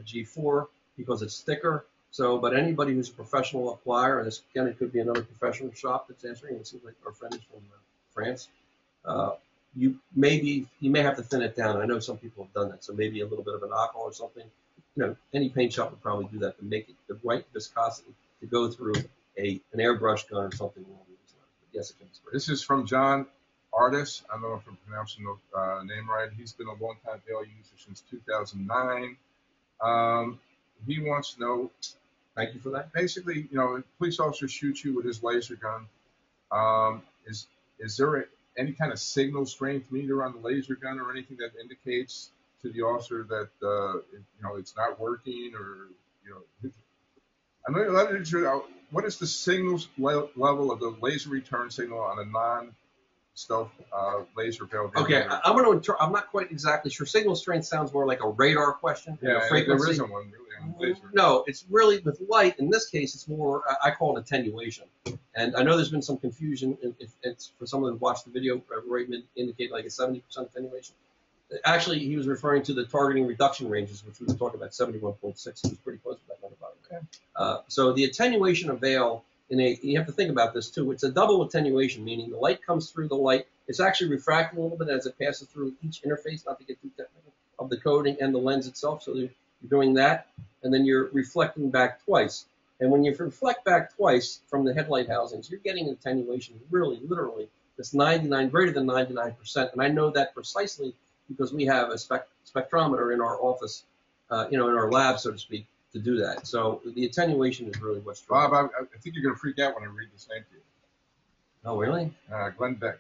G4 because it's thicker. So, but anybody who's a professional applier, and this again, it could be another professional shop that's answering. It seems like our friend is from France. You may have to thin it down. I know some people have done that, so maybe a little bit of an alcohol or something. You know, any paint shop would probably do that to make it the right viscosity to go through an airbrush gun or something along those lines. But yes, it can be sprayed. This is from John Artis. I don't know if I'm pronouncing the name right. He's been a long-time Vail user since 2009. He wants to know. Thank you for that. Basically, you know, a police officer shoots you with his laser gun. Is there any kind of signal strength meter on the laser gun or anything that indicates to the officer that you know it's not working, or you know? I'm not sure. What is the signals level of the laser return signal on a non-stealth laser Vail? Okay, I'm not quite exactly sure. Signal strength sounds more like a radar question. Yeah, frequency. there isn't one really on laser. No, it's really with light. In this case, it's more. I call it attenuation. And I know there's been some confusion. If it's for someone who watched the video, Roy indicated like a 70% attenuation. Actually, he was referring to the targeting reduction ranges, which we were talking about 71.6. He was pretty close to that number, by the way. Okay. So the attenuation of Vail, you have to think about this too. It's a double attenuation, meaning the light comes through the light. It's actually refracting a little bit as it passes through each interface, not to get too technical, of the coating and the lens itself. So you're doing that, and then you're reflecting back twice. And when you reflect back twice from the headlight housings, you're getting an attenuation really, literally, that's 99, greater than 99%. And I know that precisely because we have a spectrometer in our office, you know, in our lab, so to speak, to do that. So the attenuation is really what's driving. Bob, I think you're going to freak out when I read this name to you. Oh, really? Glenn Beck.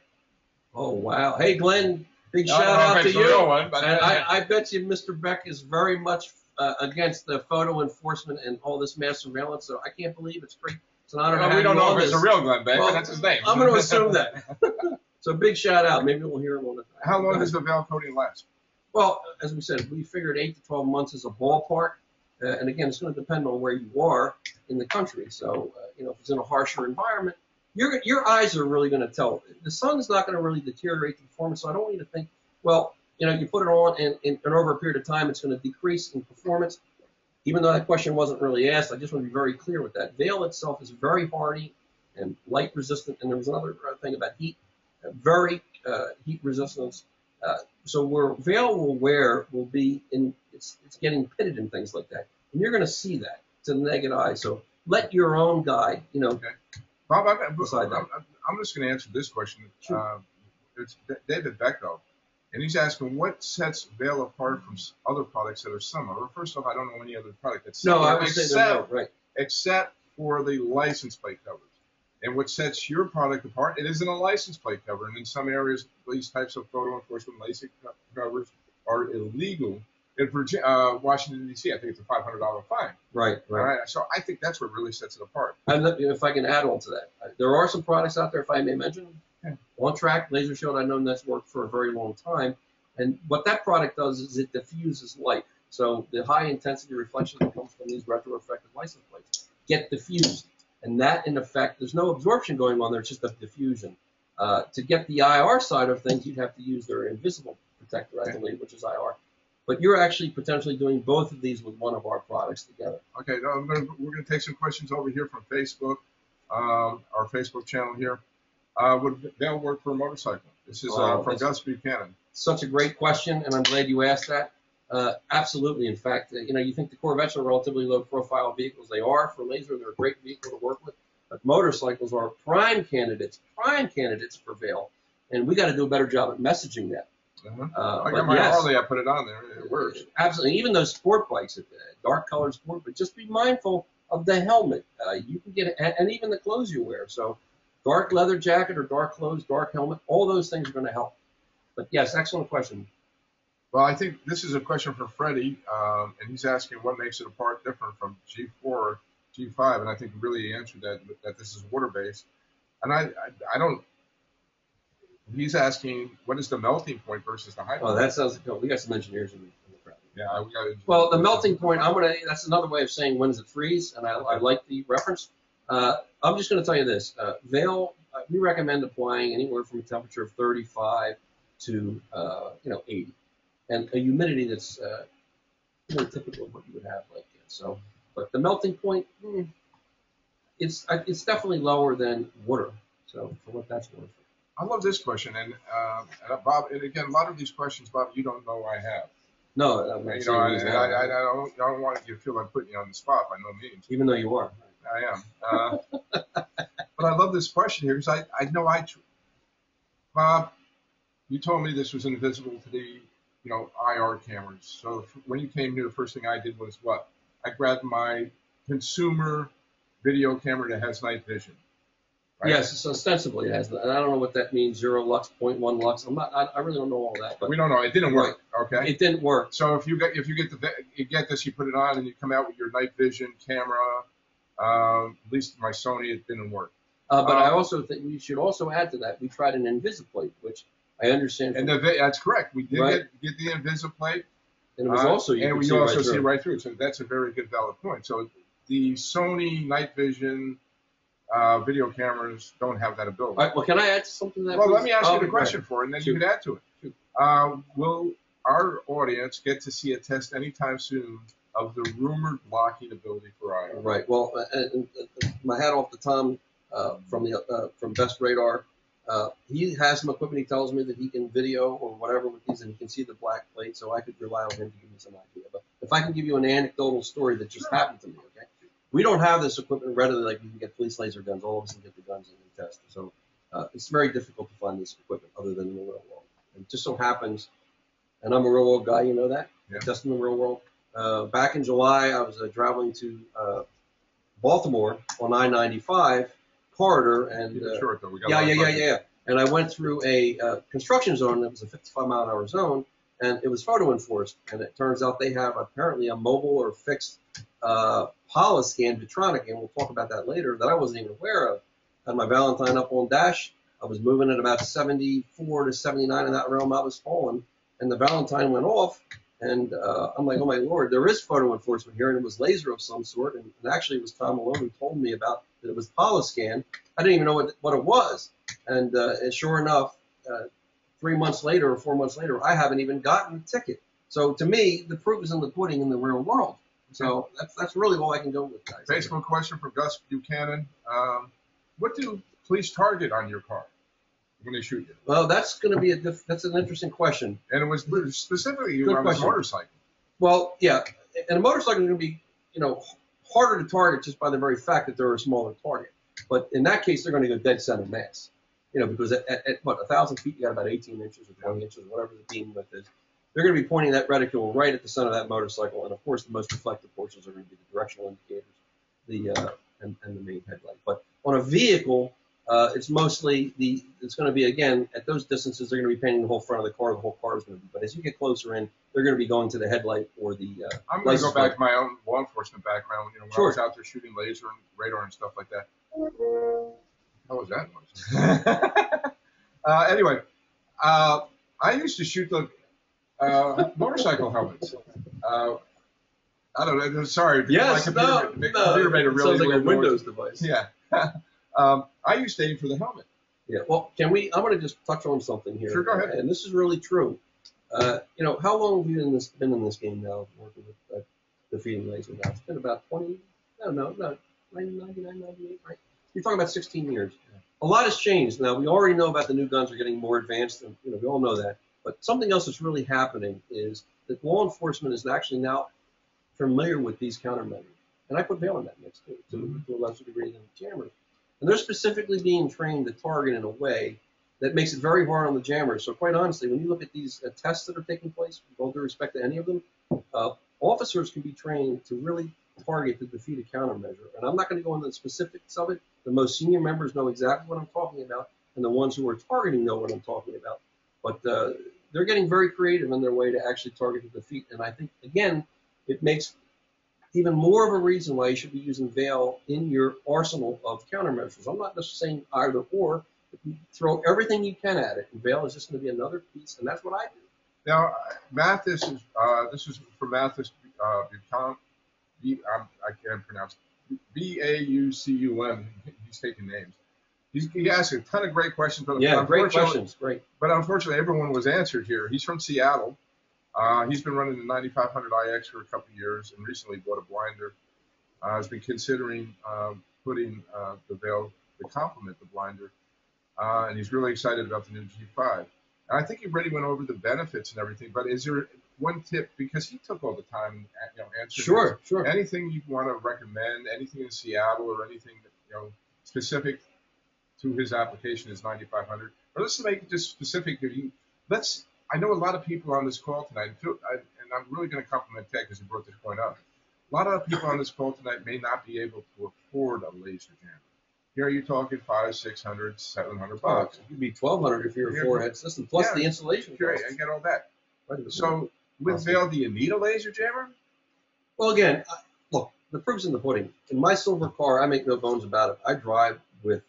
Oh, wow. Hey, Glenn, big shout out to you. One, but and I bet you Mr. Beck is very much against the photo enforcement and all this mass surveillance, so I can't believe it's great. It's an honor to have we don't you know on if it's this. a real Glenn Beck, Well, but that's his name. I'm going to assume that. So big shout out. Maybe we'll hear him on the. How long does the Vail coating last? Well, as we said, we figured 8 to 12 months is a ballpark. And again, it's going to depend on where you are in the country. So, you know, if it's in a harsher environment, your eyes are really going to tell. The sun's not going to really deteriorate the performance. So I don't want you to think, well, you know, you put it on and over a period of time, it's going to decrease in performance. even though that question wasn't really asked, I just want to be very clear with that. Veil itself is very hardy and light resistant, and there was another thing about heat, very heat resistance. So where veil will wear will be in, it's getting pitted and things like that, and you're going to see that to the naked eye. So let your own guide, Okay. Bob, decide that. I'm just going to answer this question. Sure. It's David Becko, and he's asking what sets Veil apart from other products that are similar. Well, first off, I don't know any other product that's No, similar I would say no, right. except for the license plate covers. And what sets your product apart, it isn't a license plate cover. And in some areas, these types of photo enforcement license covers are illegal. In Washington, D.C., I think it's a $500 fine. Right, All right. right. So I think that's what really sets it apart. And if I can add on to that, there are some products out there, if I may mention, Yeah. On Track Laser Shield. I've known that's worked for a very long time, and what that product does is it diffuses light. So the high intensity reflection that comes from these retroreflective license plates get diffused, and that in effect, there's no absorption going on there; it's just a diffusion. To get the IR side of things, you'd have to use their invisible protector, I believe, which is IR. But you're actually potentially doing both of these with one of our products together. Okay, now we're going to take some questions over here from Facebook, our Facebook channel here. Would Veil work for a motorcycle? This is from Gus Buchanan. Such a great question, and I'm glad you asked that. Absolutely. In fact, you think the Corvettes are relatively low-profile vehicles. They are for laser. They're a great vehicle to work with. But motorcycles are prime candidates for Veil, and we got to do a better job at messaging that. I got my Harley. I put it on there. It works. Absolutely. Even those sport bikes, dark colored sport, but just be mindful of the helmet. You can get, and even the clothes you wear. So, dark leather jacket or dark clothes, dark helmet, all those things are going to help. But yes, excellent question. Well, I think this is a question for Freddie, and he's asking what makes it apart different from G4, G5, and I think really answered that this is water-based. And I don't. He's asking what is the melting point versus the high point. Oh, that sounds cool. We got some engineers in the crowd. Yeah, we got. Well, the melting point. That's another way of saying when does it freeze, and I like the reference. I'm just going to tell you this. Veil, we recommend applying anywhere from a temperature of 35 to 80, and a humidity that's more typical of what you would have like that. So, but the melting point, it's definitely lower than water. So, for what that's worth. I love this question, and Bob. And again, a lot of these questions, Bob, you don't know I have. No, I don't want you to feel I'm putting you on the spot by no means. Even though you are. I am. But I love this question here because I know Bob, you told me this was invisible to the IR cameras. So when you came here, the first thing I did was what? I grabbed my consumer video camera that has night vision. Right? Yes, so ostensibly it has. And I don't know what that means. 0 lux, 0.1 lux. I really don't know all that. But we don't know. It didn't work. Okay. It didn't work. So if you get this, you put it on and you come out with your night vision camera. At least my Sony, it didn't work. But I also think we should also add to that. We tried an Invisiplate, which I understand. And that's correct. We did get the Invisiplate. And it was also you and we also see right through. So that's a very good valid point. So the Sony night vision video cameras don't have that ability. All right, well, can I add something to that? Well, let me ask you the question for it, and then you can add to it. Will our audience get to see a test anytime soon of the rumored blocking ability for IR? Right. Well, my hat off to Tom from Best Radar. He has some equipment. He tells me that he can video or whatever with these, and he can see the black plate. So I could rely on him to give me some idea. But if I can give you an anecdotal story that just happened to me, okay? We don't have this equipment readily like you can get police laser guns. All of us can get the guns and test. So it's very difficult to find this equipment other than in the real world. It just so happens, and I'm a real world guy, you know that? Yeah. Just in the real world. Back in July, I was traveling to Baltimore on I-95 corridor, and Keep it short, though. We got yeah. And I went through a construction zone that was a 55-mile-an-hour zone, and it was photo enforced. And it turns out they have apparently a mobile or fixed Polyscan Vitronic, and we'll talk about that later, that I wasn't even aware of. I had my Valentine up on dash. I was moving at about 74 to 79 in that realm. I was falling, and the Valentine went off. And I'm like, oh my Lord, there is photo enforcement here, and it was laser of some sort. And actually, it was Tom Malone who told me about that it was Polyscan. I didn't even know what it was. And sure enough, 3 months later or 4 months later, I haven't even gotten a ticket. So to me, the proof is in the pudding in the real world. So that's really all I can go with, guys. Facebook question from Gus Buchanan. What do police target on your car when they shoot you? Well, that's going to be that's an interesting question. And it was specifically Good on a question. motorcycle. Well, yeah, and a motorcycle is going to be, harder to target just by the very fact that they're a smaller target. But in that case, they're going to go dead center mass. Because at what, 1,000 feet, you got about 18 inches or 20 inches, whatever the beam width is. They're going to be pointing that reticule right at the center of that motorcycle, and of course, the most reflective portions are going to be the directional indicators, and the main headlight. But on a vehicle, it's mostly it's going to be, again, at those distances, they're going to be painting the whole front of the car. The whole car is going to be. But as you get closer in, they're going to be going to the headlight or the. I'm going to go back to my own law enforcement background. When Sure. I was out there shooting laser and radar and stuff like that. How was that noise? Anyway, I used to shoot the motorcycle helmets. I don't know. Sorry. Yes, my computer made a really sounds like a weird Windows noise. device. Yeah. I used to aim for the helmet. Yeah. Well, I'm going to just touch on something here. Sure, go ahead. And this is really true. How long have you been in this game now, working with defeating laser now? It's been about 20. No, 99, 98, right? You're talking about 16 years. Yeah. A lot has changed. Now, we already know about the new guns are getting more advanced, and we all know that. But something else that's really happening is that law enforcement is actually now familiar with these countermeasures. And I put bail in that mix, too, to a lesser degree than jammers. And they're specifically being trained to target in a way that makes it very hard on the jammers. So quite honestly, when you look at these tests that are taking place, with all due respect to any of them, officers can be trained to really target to defeat a countermeasure. And I'm not going to go into the specifics of it. The most senior members know exactly what I'm talking about, and the ones who are targeting know what I'm talking about. But they're getting very creative in their way to actually target to defeat. And I think, again, it makes even more of a reason why you should be using Veil in your arsenal of countermeasures. I'm not just saying either or. If you throw everything you can at it, and Veil is just going to be another piece, and that's what I do. Now, Mathis is this is from Mathis Buchan. I can't pronounce it. Baucum. He's taking names. He asked a ton of great questions. But Yeah, great questions. Great. But unfortunately, everyone was answered here. He's from Seattle. He's been running the 9500 IX for a couple of years and recently bought a blinder. Has been considering putting the Veil to complement the blinder. And he's really excited about the new G5. And I think he already went over the benefits and everything. But is there one tip, because he took all the time, answering. Sure. Anything you want to recommend? Anything in Seattle or anything that specific to his application is 9500? Or let's make it just specific to you. I know a lot of people on this call tonight, and I'm really going to compliment Ted because he brought this point up. A lot of people on this call tonight may not be able to afford a laser jammer. Here you're talking $500, $600, $700. It'd be $1,200 if you're a four-head system, plus the installation Sure, costs. and get all that. So with Veil, do you need a laser jammer? Well, again, look, the proof's in the pudding. In my silver car, I make no bones about it. I drive with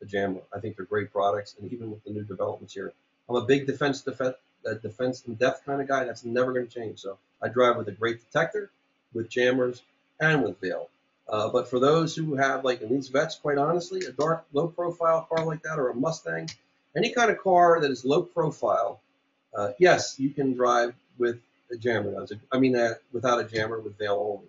a jammer. I think they're great products, and even with the new developments here. I'm a big defense in depth kind of guy. That's never going to change. So I drive with a great detector, with jammers, and with Veil. But for those who have, like in these vets, quite honestly, a dark, low-profile car like that or a Mustang, any kind of car that is low profile, yes, you can drive with a jammer. Without a jammer, with Veil only.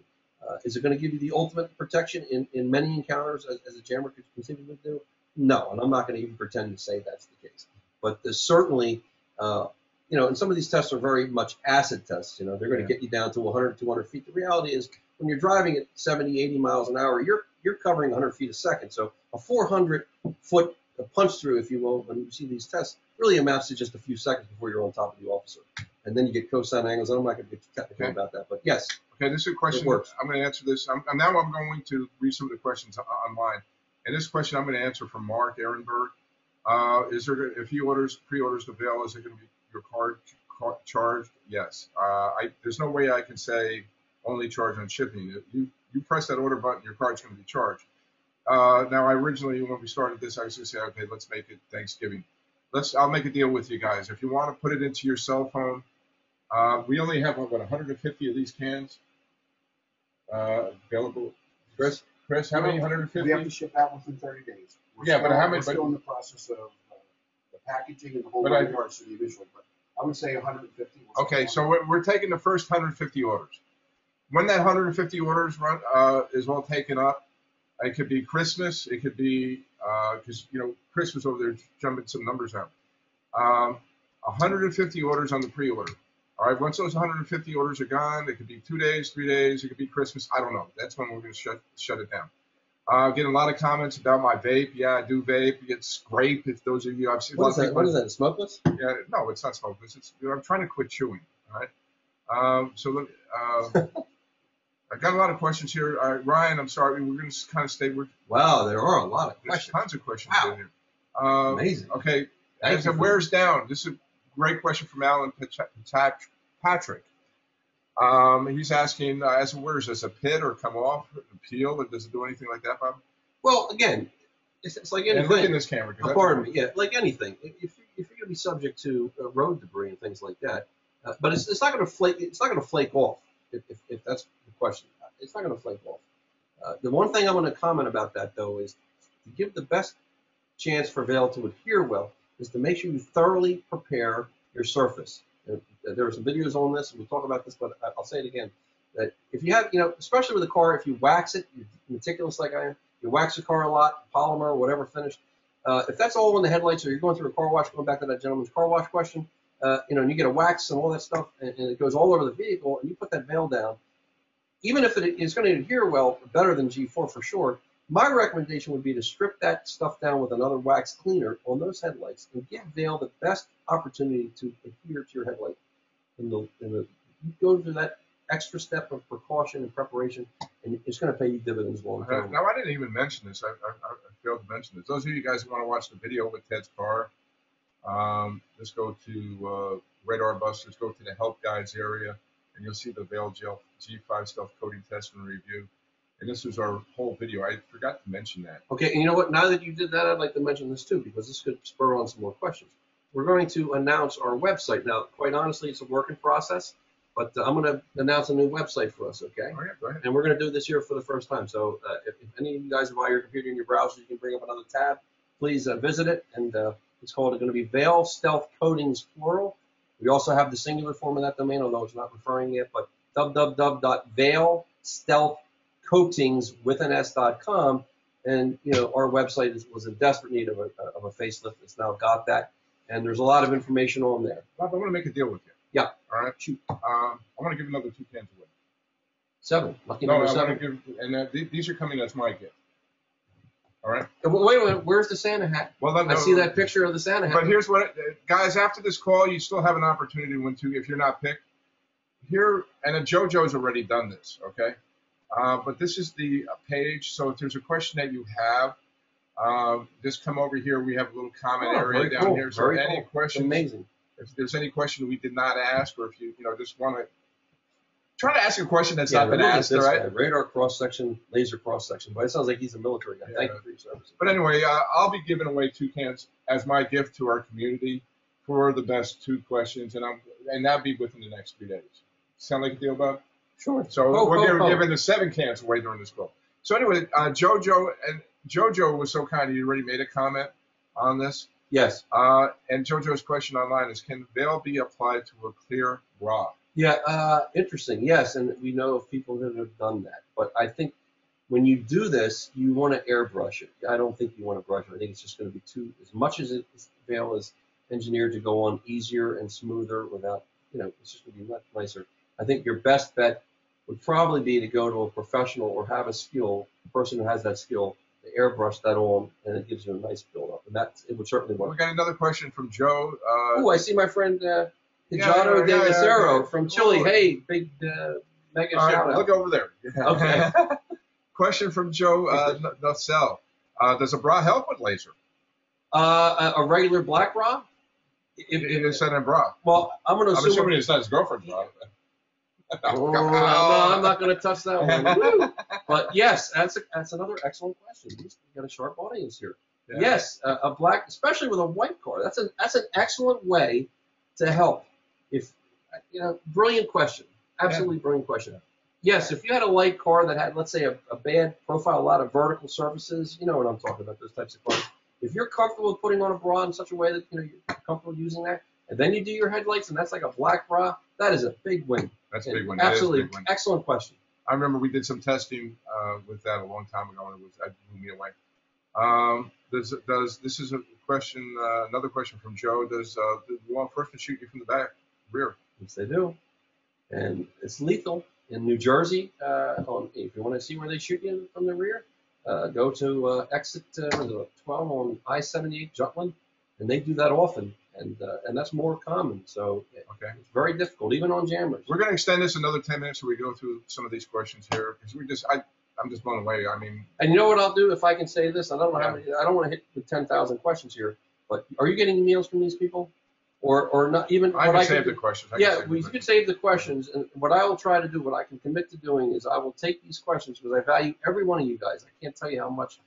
Is it going to give you the ultimate protection in many encounters as a jammer could conceivably do? No, and I'm not going to even pretend to say that's the case. But there's certainly, and some of these tests are very much acid tests. They're going to get you down to 100, 200 feet. The reality is, when you're driving at 70, 80 miles an hour, you're covering 100 feet a second. So a 400-foot punch through, if you will, when you see these tests, really amounts to just a few seconds before you're on top of the officer. And then you get cosine angles. I'm not going to get technical about that, but yes. Okay, this is a question. I'm going to answer this. Now I'm going to read some of the questions online. And this question I'm going to answer from Mark Ehrenberg. If he pre-orders the Veil, is it going to be your card charged? Yes. There's no way I can say only charge on shipping. You press that order button, your card's going to be charged. Now, originally, when we started this, I was going to say, okay, let's make it Thanksgiving. I'll make a deal with you guys. If you want to put it into your cell phone, we only have, 150 of these cans available. Chris, how many 150? We have to ship out within 30 days. We're still in the process of the packaging and the whole nine yards to the initial, but I would say 150. Okay, so we're taking the first 150 orders. when that 150 orders run is all taken up, it could be Christmas. It could be because Christmas over there, jumping some numbers out. 150 orders on the pre-order. All right, once those 150 orders are gone, it could be 2 days, 3 days. It could be Christmas. I don't know. That's when we're going to shut it down. Getting a lot of comments about my vape. Yeah, I do vape. It's grape. If those of you, I've seen. What is that? What is that? Smokeless? Yeah, no, it's not smokeless. I'm trying to quit chewing. All right. I got a lot of questions here. Ryan, I'm sorry. We're going to kind of stay with. Wow, there are a lot of questions. There's tons of questions in here. Amazing. Okay. As it wears down, this is a great question from Alan Patrick. He's asking, as it wears, does a pit or come off, peel, or does it do anything like that, Bob? Well, again, it's like anything. And look in this camera. Pardon me. Yeah, like anything. If you're going to be subject to road debris and things like that, but it's not going to flake. It's not going to flake off. If that's the question, it's not going to flake off. The one thing I'm going to comment about that though is to give the best chance for Vail to adhere well is to make sure you thoroughly prepare your surface. There are some videos on this, and we'll talk about this, but I'll say it again. That if you have, especially with a car, if you wax it, you're meticulous like I am, you wax your car a lot, polymer or whatever finish. If that's all in the headlights, or you're going through a car wash, going back to that gentleman's car wash question, and you get a wax and all that stuff, and it goes all over the vehicle, and you put that Vail down, even if it's going to adhere well, better than G4 for sure, my recommendation would be to strip that stuff down with another wax cleaner on those headlights and give Vail the best opportunity to adhere to your headlight. You go through that extra step of precaution and preparation, and it's going to pay you dividends long term. Now, I didn't even mention this. I failed to mention this. Those of you guys who want to watch the video with Ted's car, just go to Radar Busters, go to the Help Guides area, and you'll see the Vail Gel G5 Stealth Coating Test and Review. And this was our whole video. I forgot to mention that. Okay, and you know what? Now that you did that, I'd like to mention this too, because this could spur on some more questions. We're going to announce our website. Now, quite honestly, it's a work in process, but I'm going to announce a new website for us, okay? Oh, yeah, go ahead. And we're going to do this here for the first time. So if any of you guys have on your computer and your browser, you can bring up another tab. Please visit it, and it's going to be Vail Stealth Coatings, plural. We also have the singular form of that domain, although it's not referring yet, but www.vailstealthcoatings.com. And our website was in desperate need of a facelift. It's now got that, and there's a lot of information on there. Bob, I want to make a deal with you. Yeah. All right. Shoot. I want to give another 2 cans away. 7. Lucky No, number I 7. want to give, and these are coming as my gift. All right. Wait a minute. Where's the Santa hat? Well, I see that picture of the Santa hat. But here's what, guys. After this call, you still have an opportunity to win 2 if you're not picked. Here, and JoJo's already done this. Okay. But this is the page. So if there's a question that you have, just come over here. We have a little comment area down here. So any questions? Amazing. If there's any question we did not ask, or if you just want to try to ask a question that's not been asked, all right? Radar cross section, laser cross section. But it sounds like he's a military guy. Yeah. Thank you for your service. But anyway, I'll be giving away 2 cans as my gift to our community for the best 2 questions, and that'll be within the next 3 days. Sound like a deal, Bob? Sure. So we're giving the 7 cans away during this call. So anyway, JoJo was so kind. He already made a comment on this. Yes. And JoJo's question online is, can Vail be applied to a clear bra? Yeah, interesting. Yes, and we know of people that have done that. But I think when you do this, you want to airbrush it. I don't think you want to brush it. I think it's just going to be as much as Vail is engineered to go on easier and smoother without, it's just going to be much nicer. I think your best bet would probably be to go to a professional or have a person who has that skill, to airbrush that on, and it gives you a nice build-up. And it would certainly work. We got another question from Joe. I see my friend Hijado de Acero from Chile. Hey, big mega shout out. Look over there. Okay. Question from Joe Nocell. Does a bra help with laser? A regular black bra? It's not a bra. Well, I'm going to assume. I'm assuming it's not his girlfriend's bra. I'm not going to touch that one. But yes, that's another excellent question. You got a sharp audience here. Yeah. Yes, a black, especially with a white car. That's an excellent way to help. Brilliant question. Absolutely brilliant question. Yes, if you had a light car that had, let's say, a bad profile, a lot of vertical surfaces, you know what I'm talking about, those types of cars. If you're comfortable with putting on a bra in such a way that you're comfortable using that, and then you do your headlights, and that's like a black bra, that is a big win. That's a big win. Absolutely. Excellent question. I remember we did some testing with that a long time ago, and that blew me away. This is a question, another question from Joe. Does law enforcement shoot you from the back, rear? Yes, they do, and it's lethal. In New Jersey, if you want to see where they shoot you from the rear, go to exit 12 on I-78 Jutland, and they do that often, and that's more common. So Okay. it's very difficult, even on jammers. We're going to extend this another 10 minutes so we go through some of these questions here because I'm just blown away. I mean, And you know what I'll do if I can say this? I don't know how many. I don't want to hit the 10,000 questions here, but are you getting emails from these people, or not even? I can save the questions. We could save the questions, and what I will try to do, what I can commit to doing, is I will take these questions because I value every one of you guys. I can't tell you how much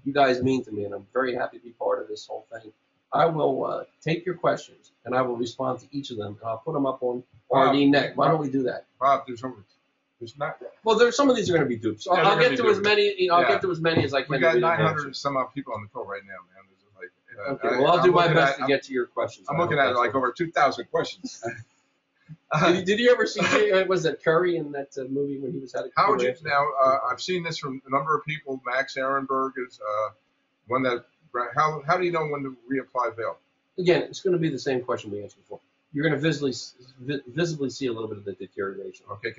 you guys mean to me, and I'm very happy to be part of this whole thing. I will take your questions, and I will respond to each of them, and I'll put them up on RDNet. Why don't we do that? Bob, there's not. Well, there's some of these are going to be dupes. So Yeah, I'll get to as many. I'll get to as many as I can. We got 900 some odd people on the call right now, man. Okay, well, I'll do my best to get to your questions. I'm looking at like over 2,000 questions. Did you ever see, was that Curry in that movie when he was having? How would you, now, I've seen this from a number of people. Max Ehrenberg is one that, how do you know when to reapply bail? Again, it's going to be the same question we answered before. You're going to visibly see a little bit of the deterioration. Okay,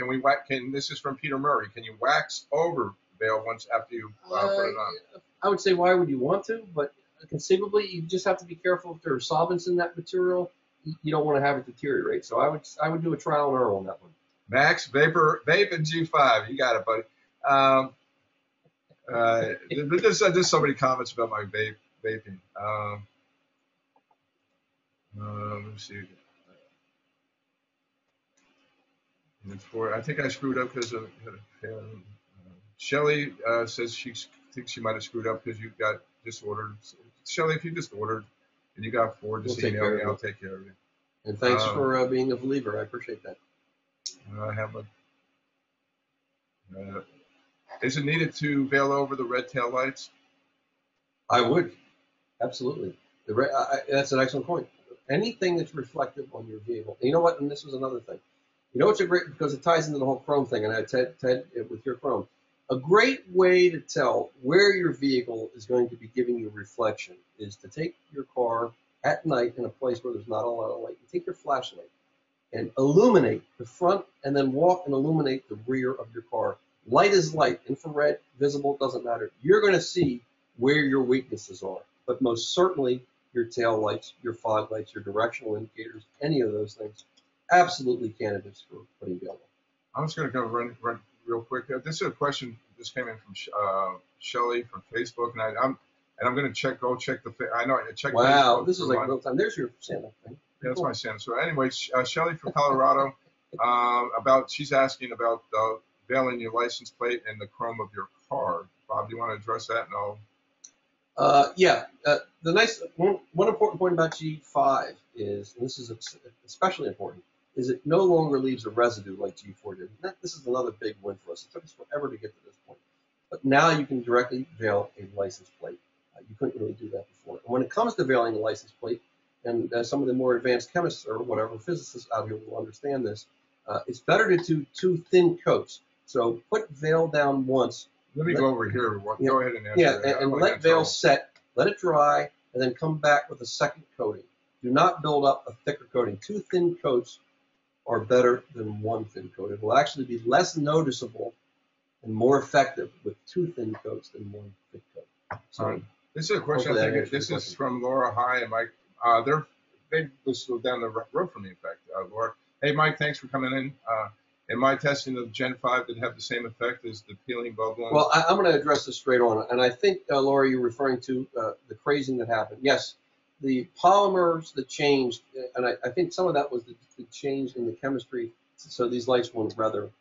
this is from Peter Murray. Can you wax over bail once after you put it on? I would say, why would you want to? But conceivably, you just have to be careful if there are solvents in that material. You don't want to have it deteriorate. So I would do a trial and error on that one. Max Vape and G5, you got it, buddy. There's so many comments about my vaping. Let me see. I think I screwed up because of Shelly says she thinks she might have screwed up because you got disordered. Shelly, if you just ordered and you got 4, just email me. I'll take care of you. And thanks for being a believer. I appreciate that. I have is it needed to veil over the red tail lights? I would. Absolutely. That's an excellent point. Anything that's reflective on your vehicle. And you know what? And this was another thing. You know, it's a great, because it ties into the whole chrome thing, and I Ted with your chrome. A great way to tell where your vehicle is going to be giving you reflection is to take your car at night in a place where there's not a lot of light. You take your flashlight and illuminate the front, and then walk and illuminate the rear of your car. Light is light, infrared, visible, doesn't matter. You're going to see where your weaknesses are, but most certainly your tail lights, your fog lights, your directional indicators, any of those things, absolutely candidates for putting bail on. I'm just going to go run real quick. This is a question that came in from Shelly from Facebook, and I'm going to go check the. I know I checked. Wow, this is like real time. There's your Santa thing. Yeah, that's my Santa. So anyway, Shelly from Colorado, she's asking about veiling your license plate and the chrome of your car. Bob, do you want to address that? No. The nice one important point about G5 is, and this is especially important, is it no longer leaves a residue like G4 did. This is another big win for us. It took us forever to get to this point, but now you can directly veil a license plate. You couldn't really do that before. And when it comes to veiling a license plate, and some of the more advanced chemists or whatever physicists out here will understand this, it's better to do 2 thin coats. So put veil down once. Let me go over here. Go ahead and answer. Yeah, and let veil set, let it dry, and then come back with a second coating. Do not build up a thicker coating. 2 thin coats are better than 1 thin coat. It will actually be less noticeable and more effective with 2 thin coats than 1 thick coat. So this is a question. I think this is from Laura High and Mike. They just go down the road from me, in fact. Laura, hey Mike, thanks for coming in. In my testing of Gen 5, did it have the same effect as the peeling bubble? Well, I'm going to address this straight on, and I think Laura, you're referring to the crazing that happened. Yes, the polymers that changed, and I think some of that was the change in the chemistry, so these lights went rather,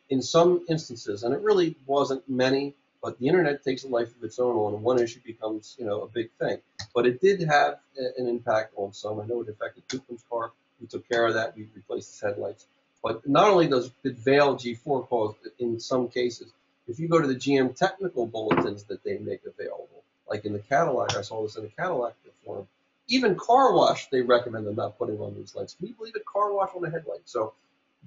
in some instances, and it really wasn't many, but the internet takes a life of its own on, and one issue becomes, a big thing. But it did have an impact on some. I know it affected Coopman's car. We took care of that. We replaced his headlights. But not only does it veil G4 cause, in some cases, if you go to the GM technical bulletins that they make available, like in the Cadillac, I saw this in the Cadillac forum, even car wash, they recommend them not putting on these lights. Can you believe it? Car wash on the headlight. So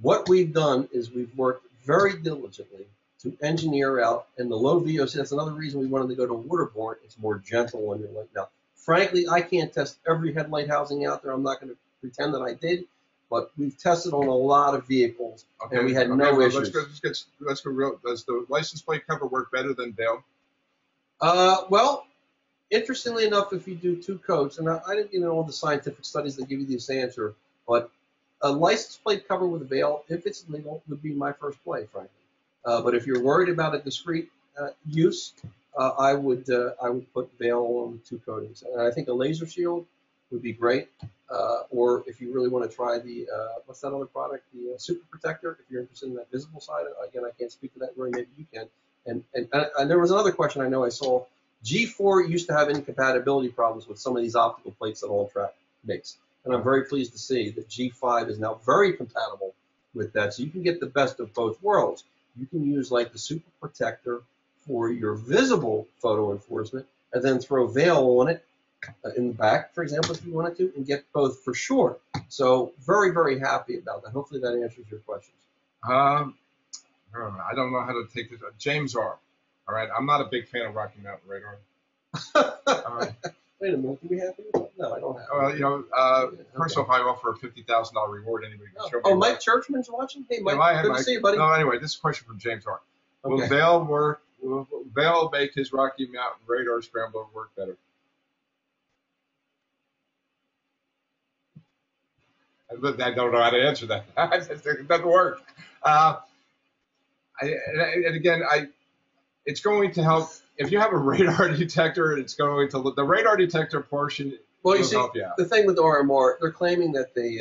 what we've done is we've worked very diligently to engineer out, and the low VOC, that's another reason we wanted to go to waterborne. It's more gentle on your light. Now, frankly, I can't test every headlight housing out there. I'm not going to pretend that I did, but we've tested on a lot of vehicles, and we had no issues. Let's go real. Does the license plate cover work better than Dale? Well, interestingly enough, if you do 2 coats, and I didn't all the scientific studies that give you this answer, but a license plate cover with veil, if it's legal, would be my first play, frankly. But if you're worried about a discrete use, I would put veil on 2 coatings. And I think a laser shield would be great. Or if you really want to try the what's that other product, the super protector, if you're interested in that visible side. Again, I can't speak to that, Roy. Maybe you can. And there was another question I know I saw. G4 used to have incompatibility problems with some of these optical plates that All-Track makes. And I'm very pleased to see that G5 is now very compatible with that. So you can get the best of both worlds. You can use like the super protector for your visible photo enforcement and then throw veil on it in the back, for example, if you wanted to, and get both for sure. So very, very happy about that. Hopefully that answers your questions. I don't know how to take this. James R. All right, I'm not a big fan of Rocky Mountain radar. Wait a minute, do we have it? No, I don't have it. First off, I offer a $50,000 reward. Anybody can show me. Oh, Mike Churchman's watching? Hey, Mike, good to see you, buddy. No, anyway, this is a question from James R. Will Okay. Vail work? Will Vail make his Rocky Mountain radar scrambler work better? I don't know how to answer that. It doesn't work. It's going to help. If you have a radar detector, it's going to the radar detector portion. Well, you see, help you out. The thing with RMR, they're claiming that they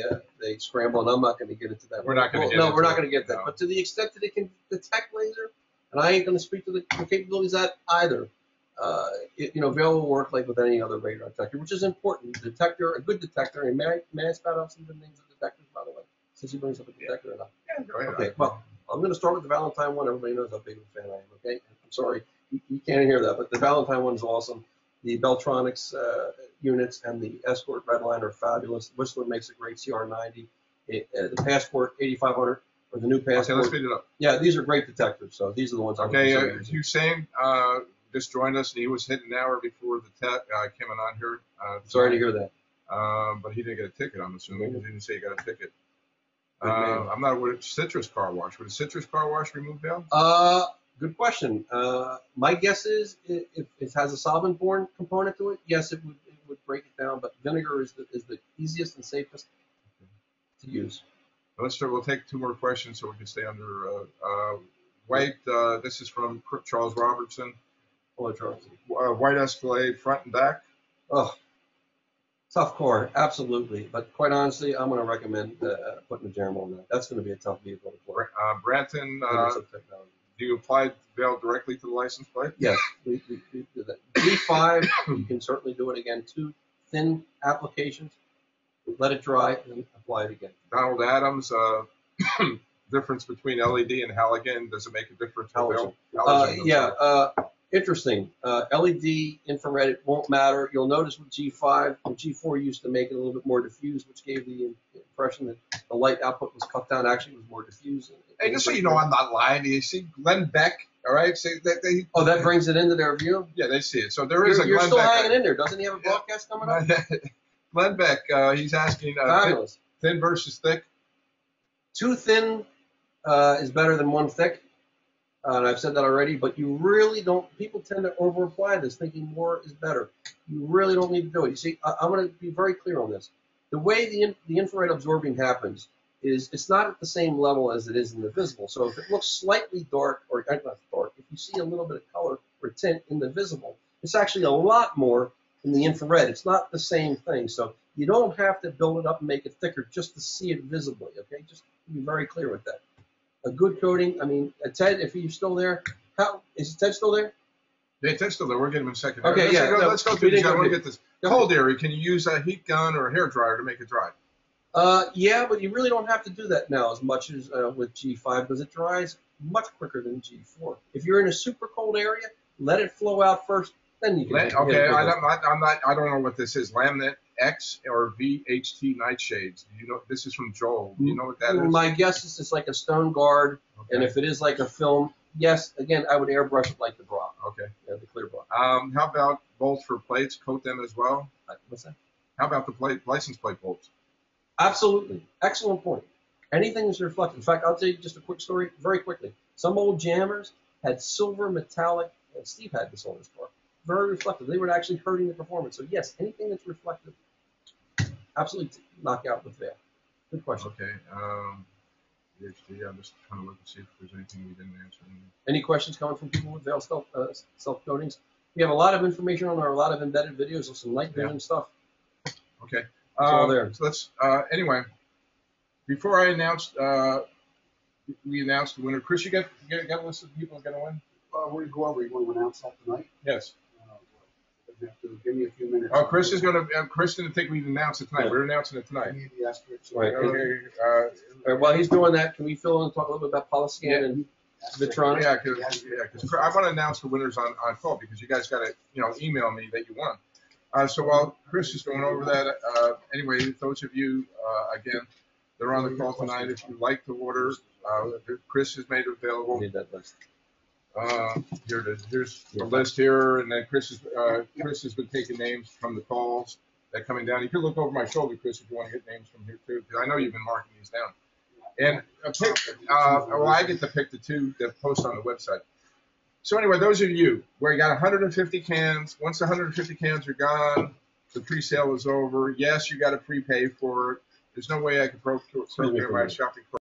scramble, and I'm not going to get into that. We're not going to get No, into we're not it. going to get that. No. But to the extent that it can detect laser, and I ain't going to speak to the capabilities of that either. Vail will work like with any other radar detector, which is important. Detector, a good detector, and may I spout out some good names of detectors, by the way, since he brings up a detector or not? Yeah, go ahead. Okay, well, I'm going to start with the Valentine one. Everybody knows how big of a fan I am, okay? I'm sorry, you can't hear that, but the Valentine one is awesome. The Beltronics units and the Escort Redline are fabulous. Whistler makes a great CR90. The Passport 8500, or the new Passport. Okay, let's speed it up. Yeah, these are great detectors, so these are the ones I'm Okay, considering. Hussein just joined us, and he was hitting an hour before the came on here. Sorry to hear that. But he didn't get a ticket, I'm assuming, because he didn't say he got a ticket. Good man. I'm not with Citrus Car Wash. Would a Citrus Car Wash remove bail? Good question. My guess is if it has a solvent-borne component to it, yes, it would break it down. But vinegar is the easiest and safest to use. We'll take 2 more questions so we can stay under. White. This is from Charles Robertson. Hello, Charles. White Escalade, front and back. Oh, tough car, absolutely. But quite honestly, I'm going to recommend putting a Jerem on that. That's going to be a tough vehicle to play. Branton, technology. do you apply veil directly to the license plate? Yes, we do that. G5, you can certainly do it again. 2 thin applications, let it dry, and apply it again. Donald Adams, difference between LED and halogen, does it make a difference? Halogen. Halogen, Interesting. LED, infrared, it won't matter. You'll notice with G5, and G4 used to make it a little bit more diffused, which gave the impression that the light output was cut down. Actually, it was more diffused. Hey, just so you know, I'm not lying. You see Glenn Beck, all right? See, that brings it into their view? Yeah, they see it. So there is You're Glenn still Beck. hanging in there. Doesn't he have a broadcast coming up? Glenn Beck, he's asking Fabulous. thin versus thick. 2 thin is better than 1 thick. And I've said that already, but you really don't, people tend to over-apply this, thinking more is better. You really don't need to do it. You see, I'm going to be very clear on this. The way the infrared absorbing happens is it's not at the same level as it is in the visible. So if it looks slightly dark, or not dark, if you see a little bit of color or tint in the visible, it's actually a lot more in the infrared. It's not the same thing. So you don't have to build it up and make it thicker just to see it visibly, okay? Just to be very clear with that. A good coating, I mean, Ted, if you're still there, is Ted still there? Yeah, Ted's still there. We're getting him a second. Okay, let's go through this. I want to here. get this. Cold area, can you use a heat gun or a hair dryer to make it dry? Yeah, but you really don't have to do that now as much as with G5 because it dries much quicker than G4. If you're in a super cold area, let it flow out first, then you can. Okay, I don't know what this is. Laminate X or VHT nightshades. Do you know? This is from Joel. Do you know what that is? My guess is it's like a stone guard, and if it is like a film, yes, again, I would airbrush it like the bra. Okay. Yeah, the clear bra. How about bolts for plates? Coat them as well. What's that? How about the license plate bolts? Absolutely. Excellent point. Anything that's reflective. In fact, I'll tell you just a quick story very quickly. Some old jammers had silver metallic, and Steve had this on his car. Very reflective. They were actually hurting the performance. So yes, anything that's reflective, absolutely knock out with veil. Good question. Okay. VHT, I'm just trying to look and see if there's anything we didn't answer. Any questions coming from people with veil self-coatings? We have a lot of information on there, a lot of embedded videos of some night vision stuff. Okay. It's all there. So let's, anyway, before I announced, we announced the winner. Chris, you got a list of people who are going to win? We're going to go over. You want to announce that tonight? Yes. You have to give me a few minutes. Oh, Chris didn't think we'd announce it tonight. Yeah. We're announcing it I tonight. need the asterisks. Right. Okay. All right, while he's doing that, can we fill in and talk a little bit about Polyscan and Vitron? Yeah, because I want to announce the winners on call because you guys got to email me that you won. So while Chris is going over that, anyway, those of you again, they're on the call tonight. If you like to order, Chris has made it available. We need that list. Here it is. Here's the list here, and then Chris has been taking names from the calls that are coming down. You can look over my shoulder, Chris, if you want to get names from here too, because I know you've been marking these down. And I get to pick the two that post on the website. So anyway, those of you where you got 150 cans, once the 150 cans are gone, the pre-sale is over. Yes, you got to prepay for it. There's no way I can program my shopping cart.